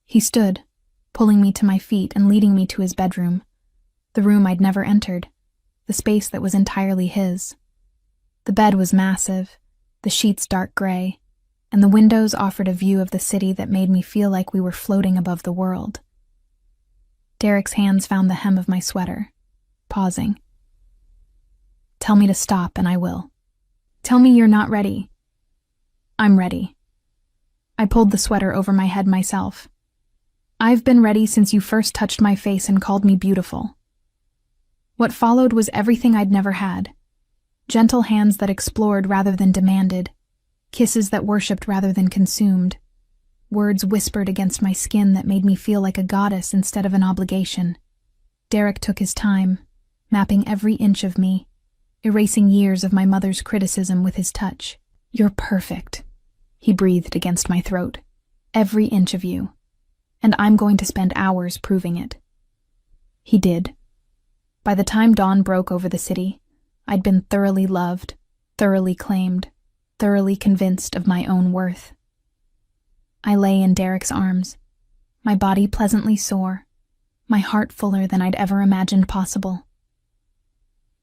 He stood, pulling me to my feet and leading me to his bedroom, the room I'd never entered, the space that was entirely his. The bed was massive, the sheets dark gray, and the windows offered a view of the city that made me feel like we were floating above the world. Derek's hands found the hem of my sweater, pausing. "Tell me to stop and I will. Tell me you're not ready." "I'm ready." I pulled the sweater over my head myself. "I've been ready since you first touched my face and called me beautiful." What followed was everything I'd never had. Gentle hands that explored rather than demanded, kisses that worshipped rather than consumed, words whispered against my skin that made me feel like a goddess instead of an obligation. Derek took his time, mapping every inch of me, erasing years of my mother's criticism with his touch. "You're perfect," he breathed against my throat. "Every inch of you. And I'm going to spend hours proving it." He did. By the time dawn broke over the city, I'd been thoroughly loved, thoroughly claimed, thoroughly convinced of my own worth. I lay in Derek's arms, my body pleasantly sore, my heart fuller than I'd ever imagined possible.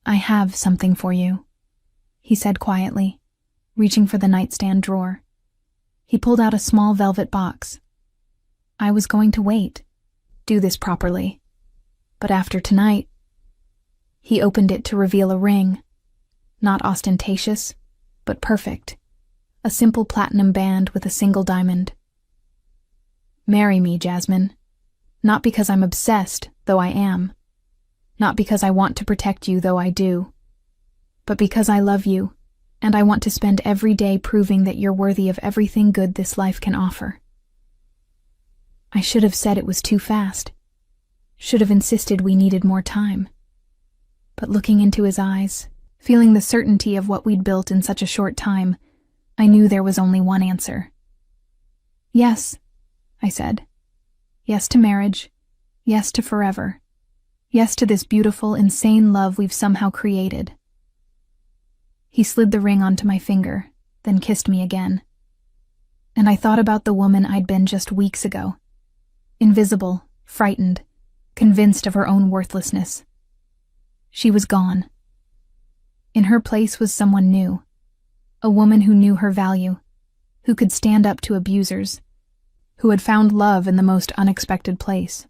"I have something for you," he said quietly, reaching for the nightstand drawer. He pulled out a small velvet box. I was going to wait, do this properly. But after tonight, he opened it to reveal a ring, not ostentatious, but perfect, a simple platinum band with a single diamond. "Marry me, Jasmine. Not because I'm obsessed, though I am. Not because I want to protect you, though I do. But because I love you, and I want to spend every day proving that you're worthy of everything good this life can offer." I should have said it was too fast. Should have insisted we needed more time. But looking into his eyes, feeling the certainty of what we'd built in such a short time, I knew there was only one answer. "Yes," I said. "Yes to marriage. Yes to forever. Yes to this beautiful, insane love we've somehow created." He slid the ring onto my finger, then kissed me again. And I thought about the woman I'd been just weeks ago. Invisible, frightened, convinced of her own worthlessness. She was gone. In her place was someone new, a woman who knew her value, who could stand up to abusers, who had found love in the most unexpected place.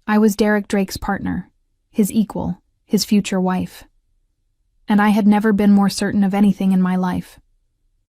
I was Derek Drake's partner, his equal, his future wife. And I had never been more certain of anything in my life.